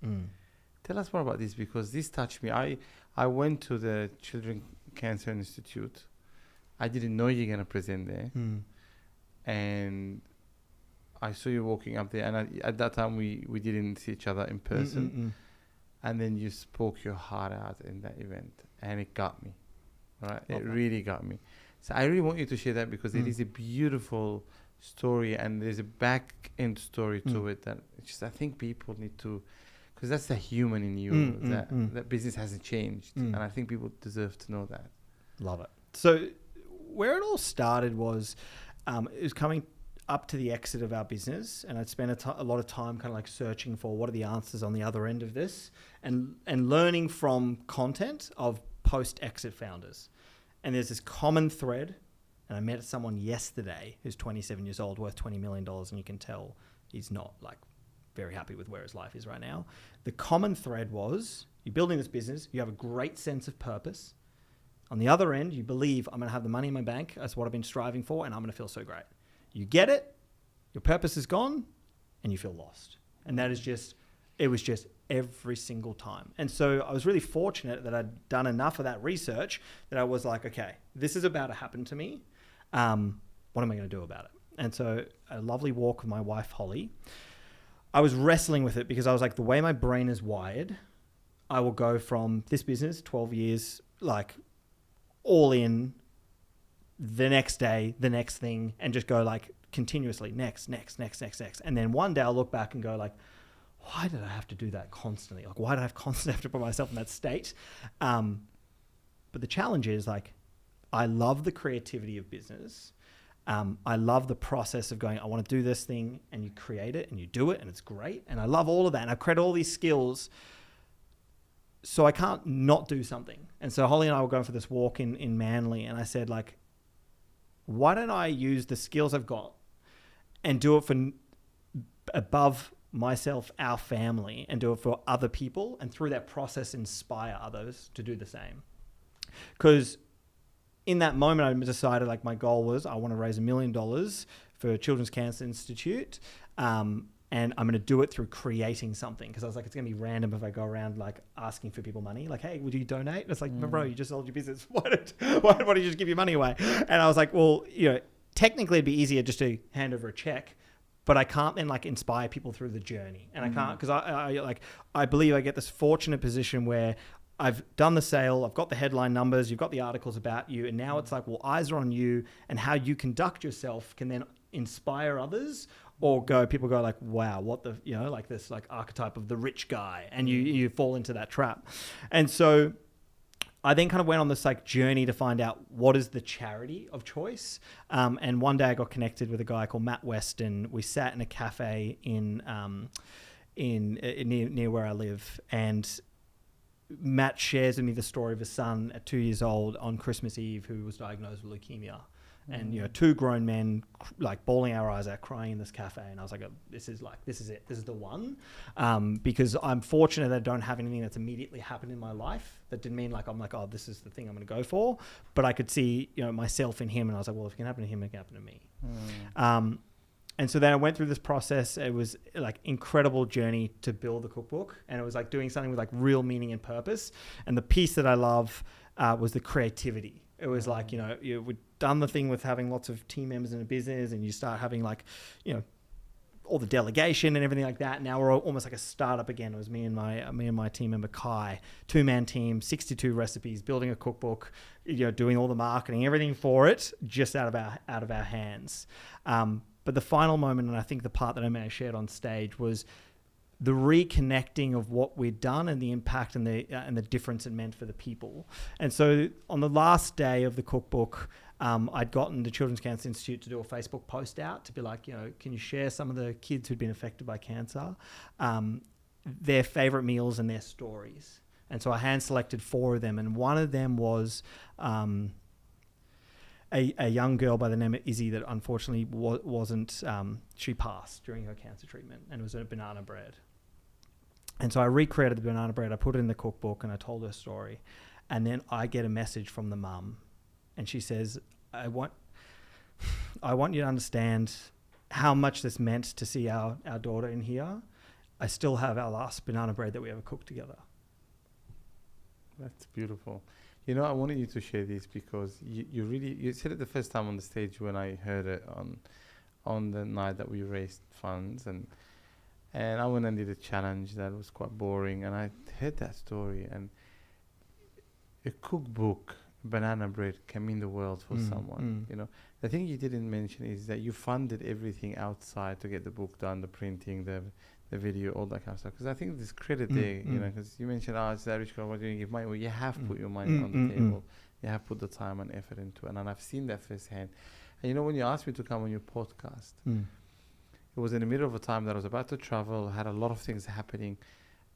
Tell us more about this, because this touched me. I went to the Children's Cancer Institute. I didn't know you're going to present there. And I saw you walking up there. And at that time, we didn't see each other in person. And then you spoke your heart out in that event. And it got me. Right? It really got me. So I really want you to share that, because it is a beautiful story. And there's a back end story to it that just I think people need to... Because that's the human in you, that business hasn't changed. And I think people deserve to know that. Love it. So where it all started was, it was coming up to the exit of our business. And I'd spent a lot of time kind of like searching for what are the answers on the other end of this, and learning from content of post-exit founders. And there's this common thread. And I met someone yesterday who's 27 years old, worth $20 million. And you can tell he's not like very happy with where his life is right now. The common thread was, you're building this business, you have a great sense of purpose. On the other end, you believe I'm going to have the money in my bank, that's what I've been striving for, and I'm going to feel so great. You get it, your purpose is gone, and you feel lost. And that is just It was just every single time. And so I was really fortunate that I'd done enough of that research that I was like, okay, this is about to happen to me. What am I going to do about it? And so a lovely walk with my wife, Holly. I was wrestling with it because I was like, the way my brain is wired, I will go from this business, 12 years, like all in, the next day, the next thing, and just go like continuously next. And then one day I'll look back and go like, why did I have to do that constantly? Like, why did I constantly have to put myself in that state? But the challenge is like, I love the creativity of business. I love the process of going, I want to do this thing, and you create it and you do it and it's great. And I love all of that. And I credit all these skills. So I can't not do something. And so Holly and I were going for this walk in Manly, and I said like, why don't I use the skills I've got and do it for above myself, our family, and do it for other people, and through that process inspire others to do the same. Because in that moment, I decided like my goal was I want to raise $1 million for Children's Cancer Institute, and I'm going to do it through creating something, because I was like, it's going to be random if I go around like asking for people money, like, hey, would you donate? And it's like, bro, you just sold your business. Why don't you just give your money away? And I was like, well, technically it'd be easier just to hand over a check, but I can't then like inspire people through the journey. And I can't, because I believe I get this fortunate position where I've done the sale, I've got the headline numbers, you've got the articles about you, and now it's like, well, eyes are on you, and how you conduct yourself can then inspire others, or people go like, wow, what the, like this like archetype of the rich guy, and you fall into that trap. And so I then kind of went on this like journey to find out what is the charity of choice. And one day I got connected with a guy called Matt Weston. We sat in a cafe in near where I live, and Matt shares with me the story of his son at 2 years old on Christmas Eve who was diagnosed with leukemia. And, two grown men like bawling our eyes out, crying in this cafe. And I was like, this is it. This is the one. Because I'm fortunate that I don't have anything that's immediately happened in my life. That didn't mean like, I'm like, oh, this is the thing I'm going to go for. But I could see, myself in him. And I was like, well, if it can happen to him, it can happen to me. And so then I went through this process. It was like incredible journey to build the cookbook. And it was like doing something with like real meaning and purpose. And the piece that I love was the creativity. It was like, we'd done the thing with having lots of team members in a business, and you start having like, all the delegation and everything like that. Now we're almost like a startup again. It was me and my team member Kai, 2-man team, 62 recipes, building a cookbook, doing all the marketing, everything for it, just out of our hands. But the final moment, and I think the part that I may have shared on stage, was the reconnecting of what we'd done and the impact and the difference it meant for the people. And so on the last day of the cookbook, I'd gotten the Children's Cancer Institute to do a Facebook post out to be like, can you share some of the kids who'd been affected by cancer, their favorite meals and their stories. And so I hand selected 4 of them. And one of them was a young girl by the name of Izzy that unfortunately wasn't, she passed during her cancer treatment, and it was a banana bread. And so I recreated the banana bread, I put it in the cookbook, and I told her story. And then I get a message from the mum, and she says, I want you to understand how much this meant to see our daughter in here. I still have our last banana bread that we ever cooked together. That's beautiful. I wanted you to share this because you said it the first time on the stage when I heard it on the night that we raised funds, and I went and did a challenge that was quite boring, and I heard that story, and a cookbook, banana bread can mean the world for someone. The thing you didn't mention is that you funded everything outside to get the book done, the printing, the video, all that kind of stuff. Because I think there's credit there, because you mentioned, it's that rich girl, why do you give money? Well, you have put your money on the table. You have put the time and effort into it. And I've seen that firsthand. And when you asked me to come on your podcast, it was in the middle of a time that I was about to travel, had a lot of things happening.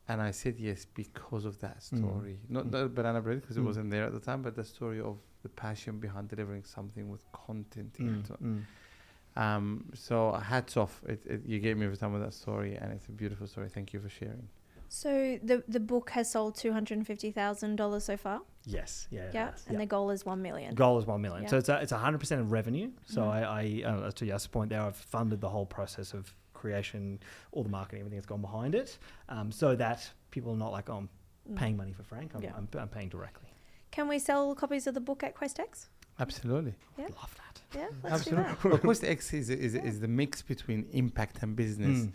And I said yes because of that story. Not the banana bread, because it wasn't there at the time, but the story of the passion behind delivering something with content into it. So hats off. You gave me every time with that story, and it's a beautiful story. Thank you for sharing. So the book has sold $250,000 so far? Yes. Yeah. And the goal is $1 million. Goal is $1 million. Yeah. So it's 100% of revenue. So I to Yas's point there, I've funded the whole process of creation, all the marketing, everything that's gone behind it, so that people are not like, oh, I'm paying money for Frank. I'm paying directly. Can we sell copies of the book at QuestX? Absolutely. Yeah. Love that. Yeah, let's do Absolutely. that. Well, QuestX is the mix between impact and business.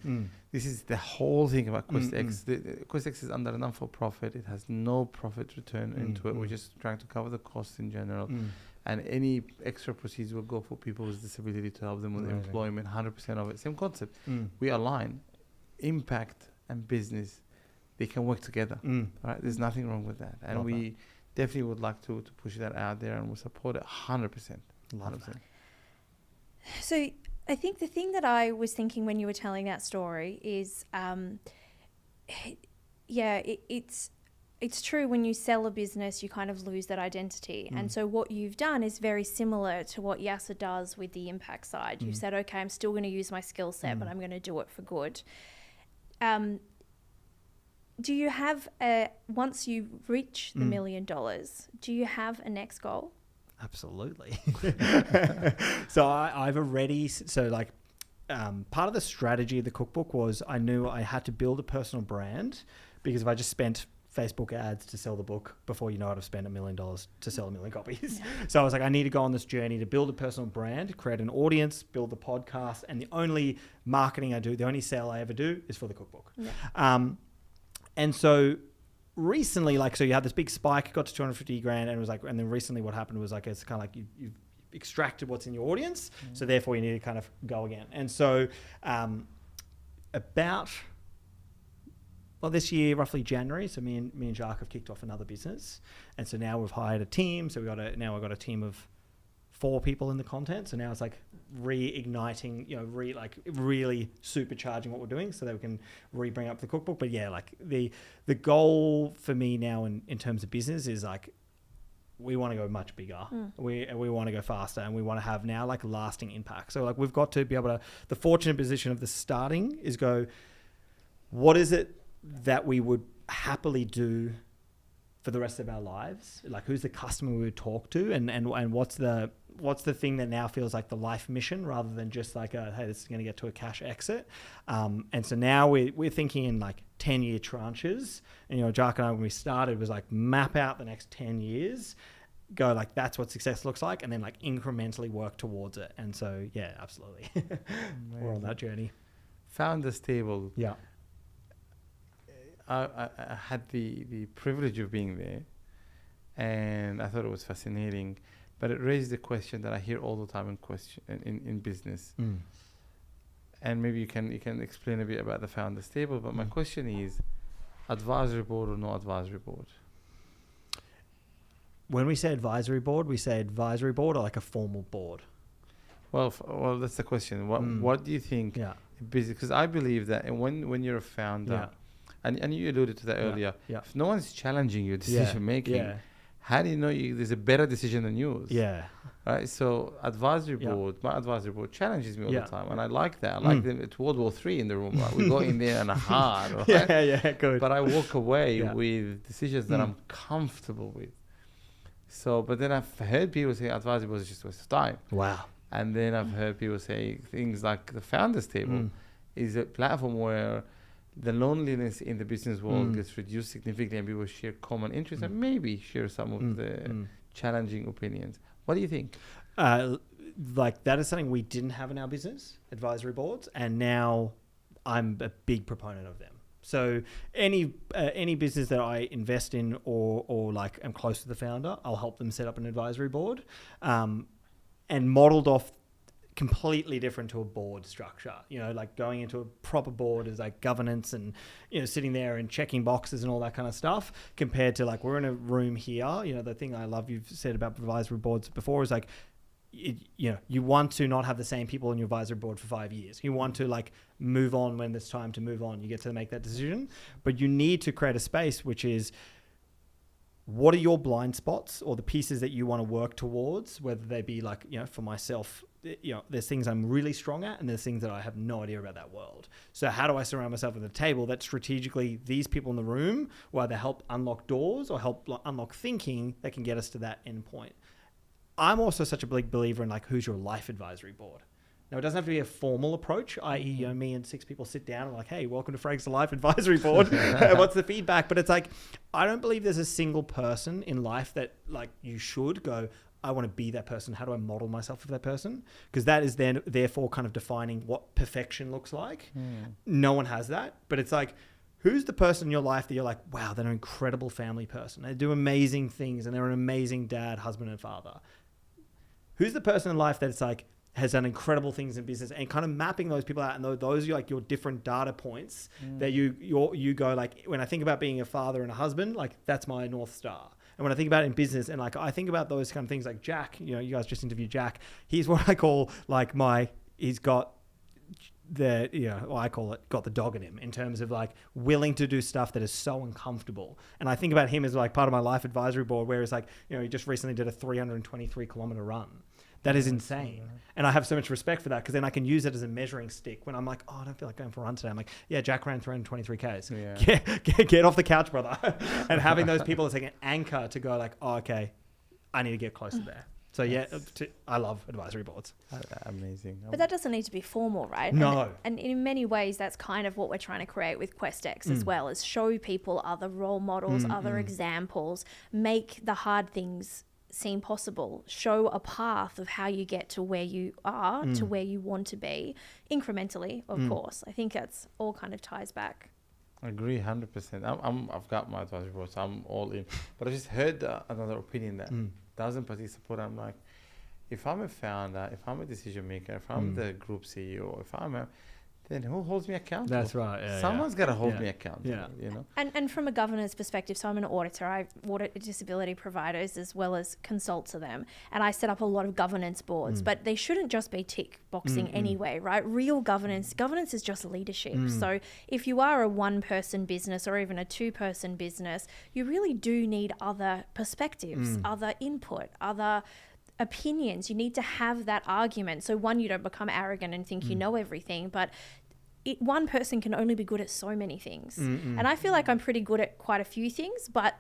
This is the whole thing about QuestX. QuestX is under a non-for-profit. It has no profit return into it. We're just trying to cover the costs in general. And any extra proceeds will go for people with disability to help them with employment, 100% of it. Same concept. We align impact and business. They can work together. Right? There's nothing wrong with that. And we definitely would like to push that out there, and we'll support it 100%. 100%. So I think the thing that I was thinking when you were telling that story is, it's true, when you sell a business, you kind of lose that identity. And so what you've done is very similar to what Yasser does with the impact side. You've said, okay, I'm still going to use my skill set, but I'm going to do it for good. Do you have once you reach the $1 million, do you have a next goal? Absolutely. So I've already, part of the strategy of the cookbook was I knew I had to build a personal brand, because if I just spent Facebook ads to sell the book, before you know it, I've spent $1 million to sell 1 million copies. Yeah. So I was like, I need to go on this journey to build a personal brand, create an audience, build the podcast. And the only marketing I do, the only sale I ever do is for the cookbook. Yeah. And so recently, so you had this big spike, got to 250 grand, and it was and then recently what happened was it's kind of you've extracted what's in your audience, so therefore you need to kind of go again. And so this year, roughly January, so me and Jacques have kicked off another business, and so now we've hired a team. So we've got a team of 4 people in the content. So now it's reigniting, really supercharging what we're doing so that we can bring up the cookbook. But yeah, the goal for me now in terms of business is we want to go much bigger. We want to go faster, and we want to have now lasting impact. So we've got to be able to, the fortunate position of the starting is go, what is it that we would happily do for the rest of our lives? Who's the customer we would talk to, and what's the thing that now feels like the life mission, rather than just hey, this is going to get to a cash exit. And so now we're thinking in 10-year tranches. And Jack and I, when we started, was map out the next 10 years, go that's what success looks like, and then incrementally work towards it. And so yeah, absolutely. We're on that journey. Founders Table. Yeah. I had the privilege of being there, and I thought it was fascinating, but it raised a question that I hear all the time in business. And maybe you can explain a bit about the Founders Table, but my question is, advisory board or no advisory board? When we say advisory board or a formal board? Well, that's the question. What do you think? Yeah. Because I believe that when you're a founder, and you alluded to that earlier, if no one's challenging your decision making, how do you know there's a better decision than yours? Yeah. Right. So advisory board, my advisory board challenges me all the time, and I like that. I like them. It's World War III in the room. Right? We go in there and hard. Right? Good. But I walk away with decisions that I'm comfortable with. So, but then I've heard people say advisory board is just a waste of time. Wow. And then I've heard people say things like the Founders Table is a platform where the loneliness in the business world gets reduced significantly, and people share common interests and maybe share some of the challenging opinions. What do you think? That is something we didn't have in our business, advisory boards, and now I'm a big proponent of them. So any business that I invest in or am close to the founder, I'll help them set up an advisory board, and modeled off completely different to a board structure. Going into a proper board is governance and sitting there and checking boxes and all that kind of stuff, compared to we're in a room here. The thing I love you've said about advisory boards before is you want to not have the same people in your advisory board for 5 years. You want to move on when it's time to move on. You get to make that decision, but you need to create a space which is, what are your blind spots or the pieces that you want to work towards, whether they be for myself, there's things I'm really strong at, and there's things that I have no idea about that world. So how do I surround myself at a table that strategically these people in the room will either help unlock doors or help unlock thinking that can get us to that end point? I'm also such a big believer in who's your life advisory board. Now, it doesn't have to be a formal approach, i.e., you know, me and 6 people sit down and like, hey, welcome to Frank's Life Advisory Board. What's the feedback? But it's like, I don't believe there's a single person in life that like you should go, I want to be that person. How do I model myself for that person? Because that is then therefore kind of defining what perfection looks like. No one has that. But it's like, who's the person in your life that you're like, wow, they're an incredible family person. They do amazing things and they're an amazing dad, husband and father. Who's the person in life that it's like, has done incredible things in business, and kind of mapping those people out, and those are like your different data points that you go like, when I think about being a father and a husband, like that's my North Star. And when I think about it in business, and like I think about those kind of things, like Jack, you know, you guys just interviewed Jack. He's what I call like he's got the, you know, well, I call it got the dog in him, in terms of like willing to do stuff that is so uncomfortable. And I think about him as like part of my life advisory board, where it's like, you know, he just recently did a 323 kilometer run. That is insane. And I have so much respect for that, because then I can use it as a measuring stick when I'm like, oh, I don't feel like going for a run today. I'm like, yeah, Jack ran 323 Ks. Yeah. Get off the couch, brother. And having those people as like an anchor to go like, oh, okay, I need to get closer there. So yeah, I love advisory boards. Amazing. But that doesn't need to be formal, right? No. And in many ways, that's kind of what we're trying to create with QuestX as well, is show people other role models, other examples, make the hard things seem possible, show a path of how you get to where you are, to where you want to be, incrementally, of course. I think that's all kind of ties back. I agree 100%. I've got my advisory board, so I'm all in. But I just heard another opinion that doesn't particularly support. I'm like, if I'm a founder, if I'm a decision maker, if I'm the group CEO, then who holds me accountable? That's right. Yeah, Someone's got to hold me accountable. Yeah. You know. And from a governance perspective, so I'm an auditor. I audit disability providers as well as consult to them, and I set up a lot of governance boards. But they shouldn't just be tick boxing anyway, right? Real governance is just leadership. So if you are a 1-person business or even a 2-person business, you really do need other perspectives, other input, other opinions. You need to have that argument. So one, you don't become arrogant and think you know everything, but one person can only be good at so many things. And I feel like I'm pretty good at quite a few things, but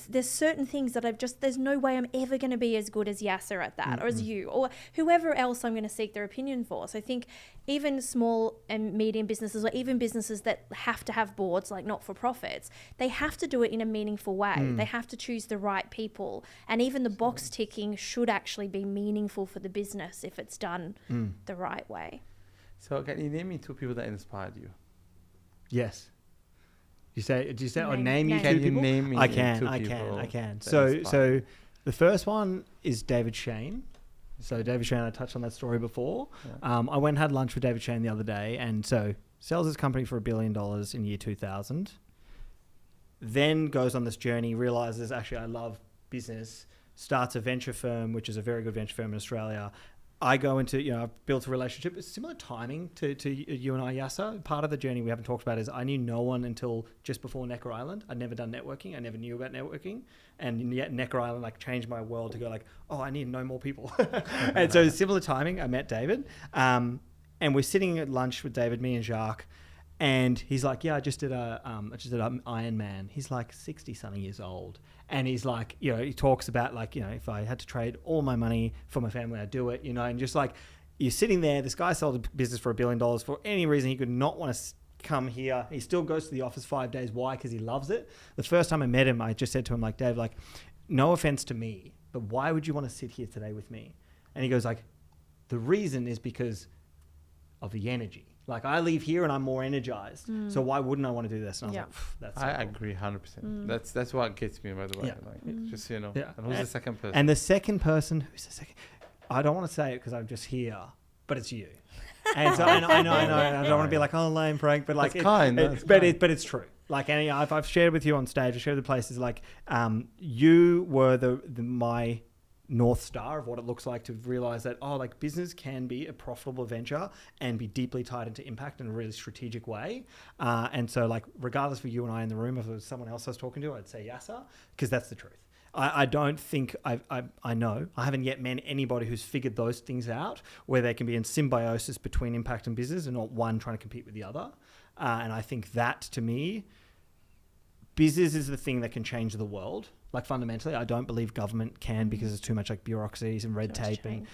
there's certain things that there's no way I'm ever going to be as good as Yasser at that, or as you, or whoever else I'm going to seek their opinion for. So I think even small and medium businesses, or even businesses that have to have boards, like not-for-profits, they have to do it in a meaningful way. They have to choose the right people. And even the box ticking should actually be meaningful for the business if it's done the right way. So can you name me 2 people that inspired you? Yes. Do you say or name you 2 Can you people? name me I 2 people? can. that So inspired the first one is David Shane. So David Shane, I touched on that story before. Yeah. I went and had lunch with David Shane the other day, and so sells his company for $1 billion in year 2000. Then goes on this journey, realizes actually I love business, starts a venture firm, which is a very good venture firm in Australia. I go into, I've built a relationship. It's similar timing to you and I, Yasser. Part of the journey we haven't talked about is I knew no one until just before Necker Island. I'd never done networking. I never knew about networking. And yet Necker Island like changed my world to go like, oh, I need to know more people. And so similar timing, I met David. And we're sitting at lunch with David, me and Jacques. And he's like, yeah, I just did an Iron Man. He's like 60-something years old. And he's like, he talks about like, if I had to trade all my money for my family, I'd do it, and just like, you're sitting there, this guy sold a business for $1 billion for any reason. He could not want to come here. He still goes to the office 5 days. Why? Because he loves it. The first time I met him, I just said to him like, Dave, like, no offense to me, but why would you want to sit here today with me? And he goes like, the reason is because of the energy. Like I leave here and I'm more energized. So why wouldn't I want to do this? And I was like, that's so I cool. agree 100%. That's what gets me, by the way. Yeah. Like, just, Yeah. And who's the second person? And the second person, who's the second? I don't want to say it because I'm just here, but it's you. And so I know. I don't want to be like, oh, lame, Frank, but like, but it's true. Like, and I've shared with you on stage. I shared the places like, you were my North Star of what it looks like to realize that, like business can be a profitable venture and be deeply tied into impact in a really strategic way. And so like, regardless for you and I in the room, if it was someone else I was talking to, I'd say Yasser, because that's the truth. I don't think I know. I haven't yet met anybody who's figured those things out where they can be in symbiosis between impact and business and not one trying to compete with the other. And I think that to me, business is the thing that can change the world. Like fundamentally, I don't believe government can because there's too much like bureaucracies and red tape and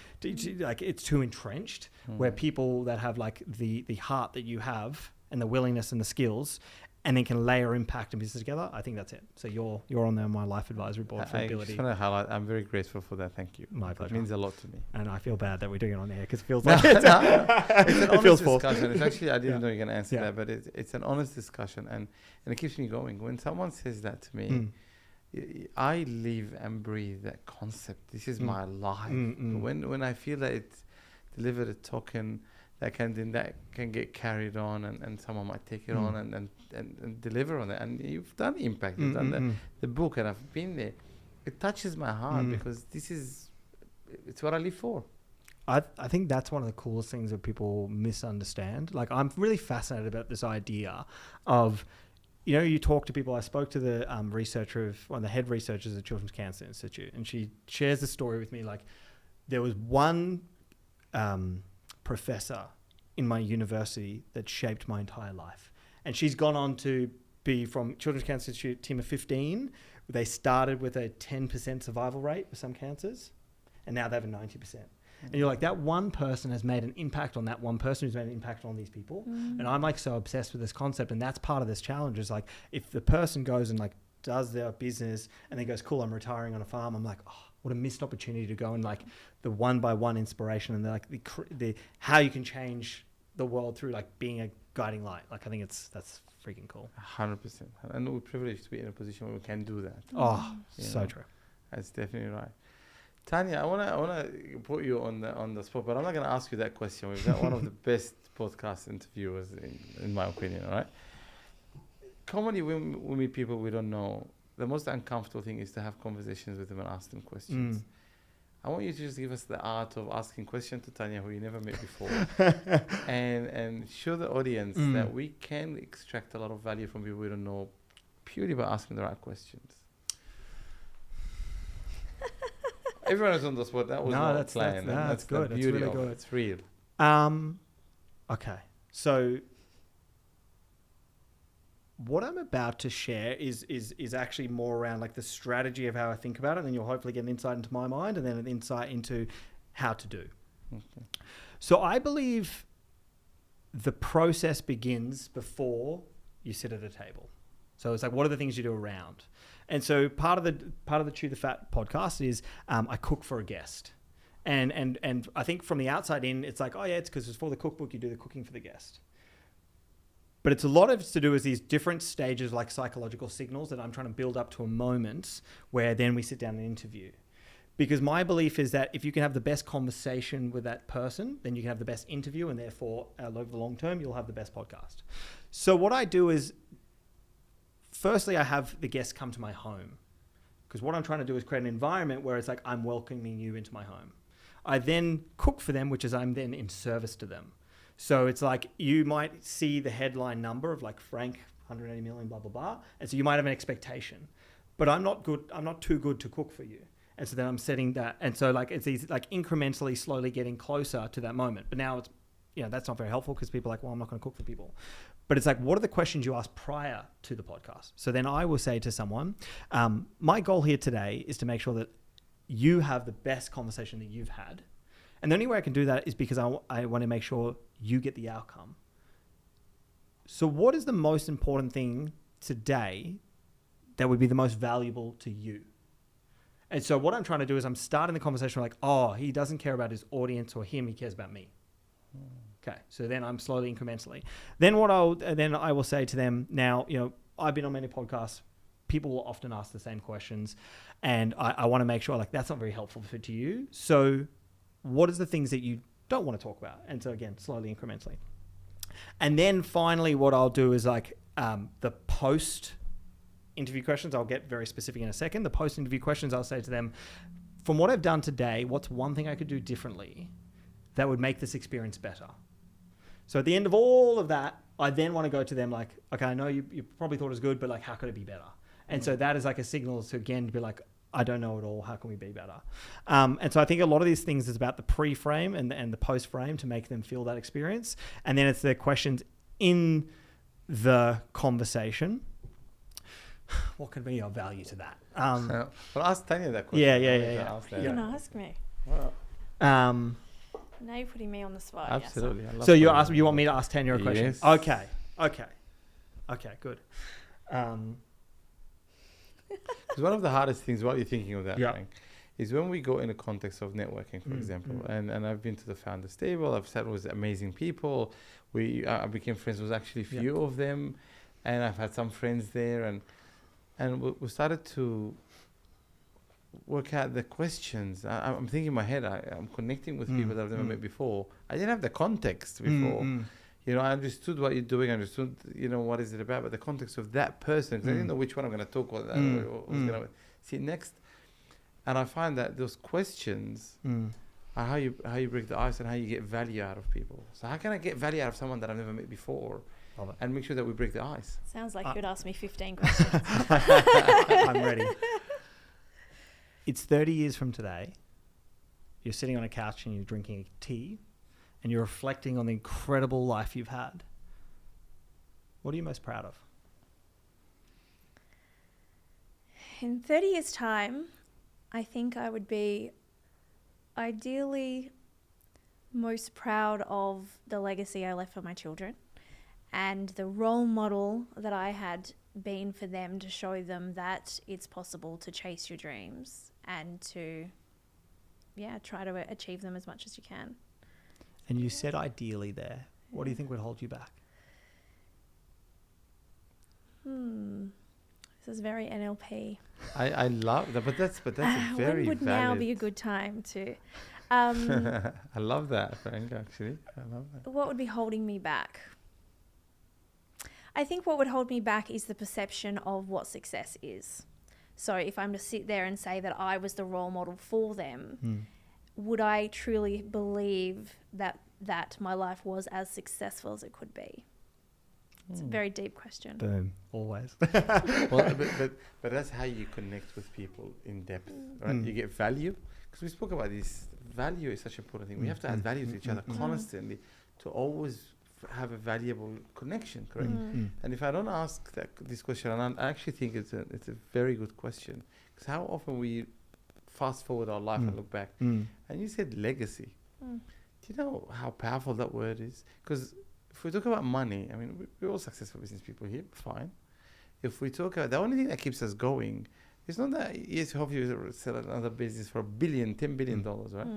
like it's too entrenched. Where people that have like the heart that you have and the willingness and the skills, and then can layer impact and business together. I think that's it. So you're on there on my life advisory board for ability. I just want to highlight. I'm very grateful for that. Thank you. My pleasure. It means a lot to me. And I feel bad that we're doing it on air because it feels like it's an honest feels discussion. It's actually I didn't know you're gonna answer that, but it's an honest discussion, and it keeps me going. When someone says that to me, I live and breathe that concept. This is my life. When I feel that it's delivered a token that can get carried on, and someone might take it on and deliver on it, and you've done impact, you've done the book, and I've been there. It touches my heart because it's what I live for. I think that's one of the coolest things that people misunderstand. Like, I'm really fascinated about this idea of, you talk to people. I spoke to the researcher of one of the head researchers at Children's Cancer Institute, and she shares the story with me. Like, there was one professor in my university that shaped my entire life, and she's gone on to be from Children's Cancer Institute team of 15. They started with a 10% survival rate for some cancers, and now they have a 90%. And you're like, that one person has made an impact on that one person who's made an impact on these people. And I'm like so obsessed with this concept, and that's part of this challenge. Is like, if the person goes and like does their business and then goes, cool, I'm retiring on a farm, I'm like, oh, what a missed opportunity to go and like the one by one inspiration and like the how you can change the world through like being a guiding light. Like, I think that's freaking cool. 100%. And we're privileged to be in a position where we can do that. Oh, so true. That's definitely right. Tanya, I wanna put you on the spot, but I'm not gonna ask you that question. We've got one of the best podcast interviewers in my opinion. All right. Commonly, when we meet people we don't know, the most uncomfortable thing is to have conversations with them and ask them questions. I want you to just give us the art of asking questions to Tanya, who you never met before, and show the audience that we can extract a lot of value from people we don't know purely by asking the right questions. Everyone is on the spot. That was not planned. That's good. That's really good. It's real. Okay. So what I'm about to share is actually more around like the strategy of how I think about it, and then you'll hopefully get an insight into my mind and then an insight into how to do. Okay. So I believe the process begins before you sit at a table. So it's like, what are the things you do around? And so part of the Chew the Fat podcast is I cook for a guest. And I think from the outside in, it's like, oh yeah, it's because it's for the cookbook, you do the cooking for the guest. But it's a lot of it's to do with these different stages, like psychological signals that I'm trying to build up to a moment where then we sit down and interview. Because my belief is that if you can have the best conversation with that person, then you can have the best interview, and therefore over the long term, you'll have the best podcast. So what I do is, firstly, I have the guests come to my home, because what I'm trying to do is create an environment where it's like I'm welcoming you into my home. I then cook for them, which is I'm then in service to them. So it's like you might see the headline number of like Frank, 180 million, blah, blah, blah. And so you might have an expectation, but I'm not too good to cook for you. And so then I'm setting that. And so like it's these like incrementally, slowly getting closer to that moment. But now it's, that's not very helpful because people are like, well, I'm not going to cook for people. But it's like, what are the questions you ask prior to the podcast? So then I will say to someone, my goal here today is to make sure that you have the best conversation that you've had. And the only way I can do that is because I want to make sure you get the outcome. So what is the most important thing today that would be the most valuable to you? And so what I'm trying to do is I'm starting the conversation like, oh, he doesn't care about his audience or him, he cares about me. Okay, so then I'm slowly, incrementally. Then I will say to them, now, I've been on many podcasts. People will often ask the same questions, and I want to make sure like that's not very helpful to you. So what is the things that you don't want to talk about? And so again, slowly, incrementally. And then finally, what I'll do is like the post-interview questions. I'll get very specific in a second. The post-interview questions, I'll say to them, from what I've done today, what's one thing I could do differently that would make this experience better? So at the end of all of that, I then want to go to them like, okay, I know you probably thought it was good, but like, how could it be better? And so that is like a signal to, again, be like, I don't know it all. How can we be better? And so I think a lot of these things is about the pre-frame and the post-frame to make them feel that experience. And then it's the questions in the conversation. what can be of value to that? Well, ask Tanya that question. Yeah. Ask You're that. gonna ask me. Well, Now you're putting me on the spot. absolutely. I love So that. you want me to ask Tanya a question? Yes. Okay, good. Because one of the hardest things, while you're thinking of that, Yeah. Frank, is when we go in a context of networking, for example, and I've been to the founders table, I've sat with amazing people. I became friends with actually a few of them, and I've had some friends there, and we started to work out the questions. I'm thinking in my head, I'm connecting with people that I've never met before. I didn't have the context before. You know, I understood what you're doing, I understood, you know, what is it about, but the context of that person, 'cause I didn't know which one I'm going to talk about, or was going to see next. And I find that those questions are how you break the ice and how you get value out of people. So how can I get value out of someone that I've never met before and make sure that we break the ice? Sounds like you'd ask me 15 questions. I'm ready. It's 30 years from today. You're sitting on a couch and you're drinking tea and you're reflecting on the incredible life you've had. What are you most proud of? In 30 years' time, I think I would be ideally most proud of the legacy I left for my children and the role model that I had been for them to show them that it's possible to chase your dreams and to, try to achieve them as much as you can. And you said ideally there. What do you think would hold you back? This is very NLP. I love that, but that's a very when would valid. now be a good time to... I love that, Frank, actually. I love that. What would be holding me back? I think what would hold me back is the perception of what success is. So if I'm to sit there and say that I was the role model for them, would I truly believe that my life was as successful as it could be? It's a very deep question. Boom. Always. Well, but that's how you connect with people in depth, right? You get value, because we spoke about this. Value is such an important thing. We have to add value to each other constantly to always have a valuable connection, correct? And if I don't ask this question, and I actually think it's a very good question, because how often we fast forward our life and look back, and you said legacy. Do you know how powerful that word is? Because if we talk about money, I mean, we're all successful business people here, fine. If we talk about the only thing that keeps us going, it's not that, yes, hope you sell another business for $1 billion, $10 billion, right?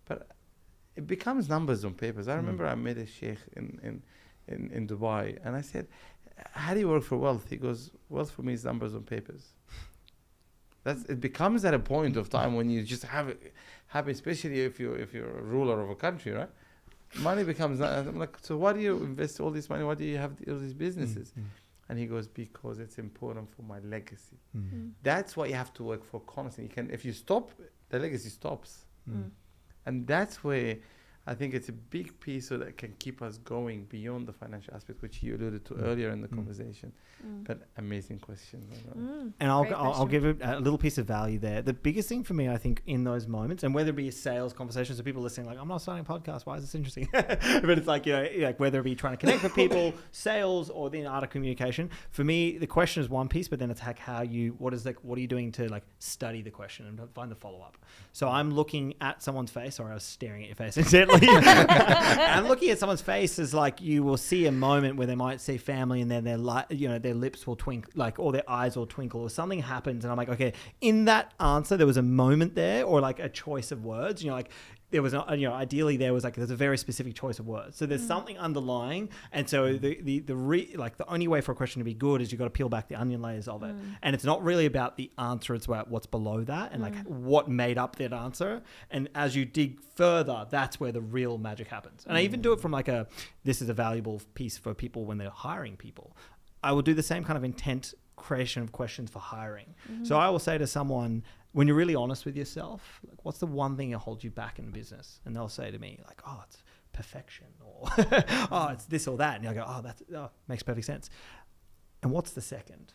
But it becomes numbers on papers. I remember I met a sheikh in Dubai, and I said, how do you work for wealth? He goes, wealth for me is numbers on papers. It becomes at a point of time when you just have it happen, especially if you're a ruler of a country, right? Money becomes, I'm like, so why do you invest all this money? Why do you have all these businesses? And he goes, because it's important for my legacy. That's what you have to work for constantly. If you stop, the legacy stops. And that's where I think it's a big piece so that can keep us going beyond the financial aspect, which you alluded to earlier in the conversation. But amazing question. And I'll give it a little piece of value there. The biggest thing for me, I think, in those moments, and whether it be a sales conversation, so people listening, like, I'm not starting a podcast, why is this interesting? But it's like, you know, like whether it be trying to connect with people, sales, or the art of communication. For me, the question is one piece, but then it's like what are you doing to like study the question and find the follow up? So I'm looking at someone's face, or I was staring at your face intently. I'm looking at someone's face as like you will see a moment where they might see family and then their lips will twinkle, like, or their eyes will twinkle, or something happens, and I'm like, okay, in that answer there was a moment there, or like a choice of words, like there was ideally there's a very specific choice of words, so there's something underlying, and so the only way for a question to be good is you've got to peel back the onion layers of it, and it's not really about the answer, it's about what's below that and like what made up that answer, and as you dig further, that's where the real magic happens. And I even do it from this is a valuable piece for people when they're hiring people. I will do the same kind of intent creation of questions for hiring. So I will say to someone, when you're really honest with yourself, like, what's the one thing that holds you back in business? And they'll say to me, like, oh, it's perfection, or oh, it's this or that. And I go, oh, makes perfect sense. And what's the second?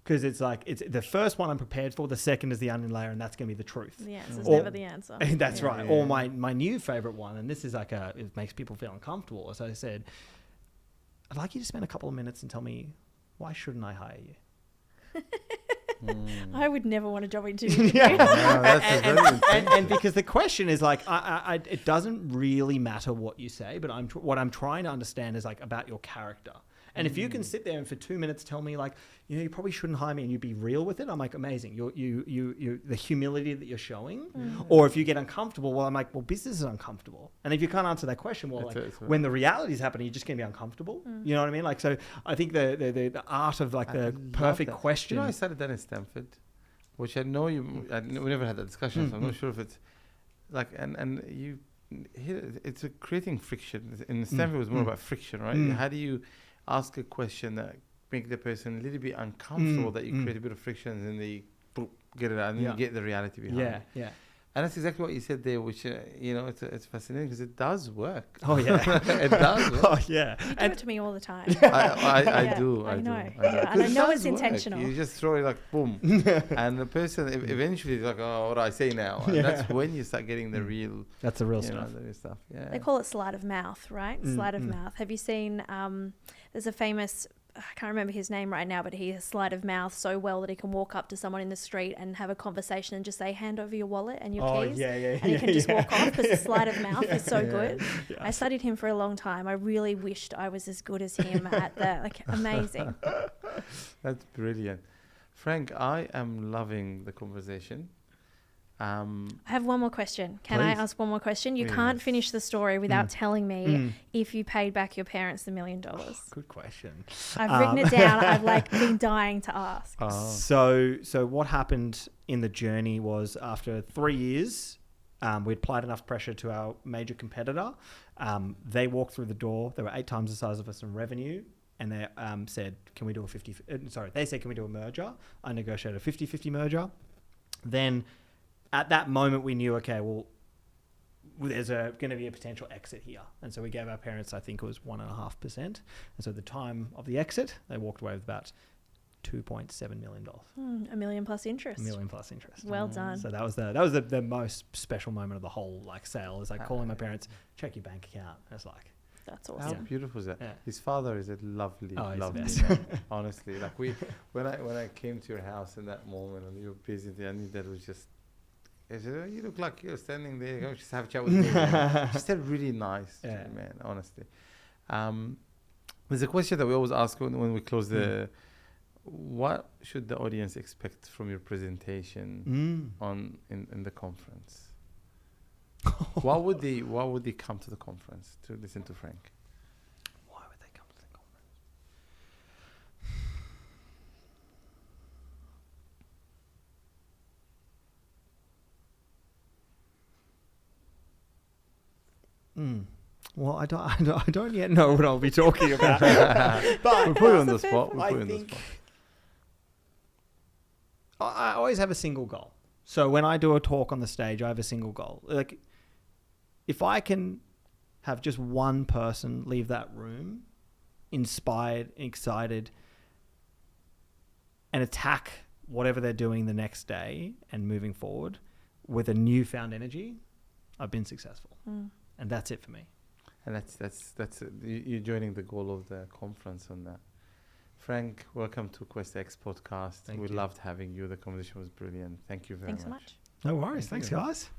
Because it's the first one I'm prepared for, the second is the onion layer, and that's going to be the truth. The answer's never the answer. That's right. Yeah. Or my new favorite one, and this is it makes people feel uncomfortable. As I said, I'd like you to spend a couple of minutes and tell me, why shouldn't I hire you? I would never want a job interview. Yeah. Wow, that's very intense. And because the question is like, it doesn't really matter what you say, but what I'm trying to understand is like about your character. And if you can sit there and for 2 minutes tell me like, you probably shouldn't hire me, and you be real with it, I'm like, amazing. You the humility that you're showing. Or if you get uncomfortable, well, I'm like, well, business is uncomfortable. And if you can't answer that question, well, when the reality is happening, you're just going to be uncomfortable. You know what I mean? Like, so I think the art of like the perfect question. I studied that in Stanford, which I know we never had that discussion, so I'm not sure if it's like, and you, it's creating friction. In Stanford, it was more about friction, right? How do you ask a question that make the person a little bit uncomfortable, that you create a bit of friction, and then they get it out, and then you get the reality behind it. Yeah. And that's exactly what you said there, which, it's fascinating because it does work. Oh, yeah. It does work. Oh, yeah. You do it to me all the time. I do. I know. do. And I know It it's does work. intentional. You just throw it like boom, and the person eventually is like, oh, what do I say now? And that's when you start getting the real. That's the real stuff. The real stuff. Yeah. They call it sleight of mouth, right? Sleight of mouth. Have you seen? There's a famous. I can't remember his name right now, but he has sleight of mouth so well that he can walk up to someone in the street and have a conversation and just say, hand over your wallet and your keys. And he can just walk off because the sleight of mouth is so good. Yeah. I studied him for a long time. I really wished I was as good as him at that. Amazing. That's brilliant. Frank, I am loving the conversation. I have one more question. Can I ask one more question? You can't finish the story without telling me if you paid back your parents $1 million. Good question. I've written it down. I've been dying to ask. So what happened in the journey was after 3 years, we applied enough pressure to our major competitor. They walked through the door. They were 8 times the size of us in revenue. And they said, can we do they said, can we do a merger? I negotiated a 50-50 merger. Then at that moment, we knew, okay, well, there's going to be a potential exit here. And so we gave our parents, I think it was 1.5%. And so at the time of the exit, they walked away with about $2.7 million. $1 million plus interest. $1 million plus interest. Well done. So that was the most special moment of the whole sale. Is like calling my parents, check your bank account. It's like, that's awesome. How beautiful is that? Yeah. His father is a lovely man. Honestly, like when I came to your house in that moment and you were busy there, I knew that was just. I said, oh, you look like you're standing there. Go just have a chat with me. She said really nice to me, man, honestly. There's a question that we always ask when we close the... What should the audience expect from your presentation in the conference? Why would they come to the conference to listen to Frank? Why would they come to the conference? Well, I don't yet know what I'll be talking about. But we'll put you on the spot. I always have a single goal. So when I do a talk on the stage, I have a single goal. Like, if I can have just one person leave that room inspired, excited, and attack whatever they're doing the next day and moving forward with a newfound energy, I've been successful. And that's it for me. And that's you're joining the goal of the conference on that. Frank, welcome to QuestX Podcast. We loved having you. The conversation was brilliant. Thank you very much. Thanks so much. No worries. Thanks, guys.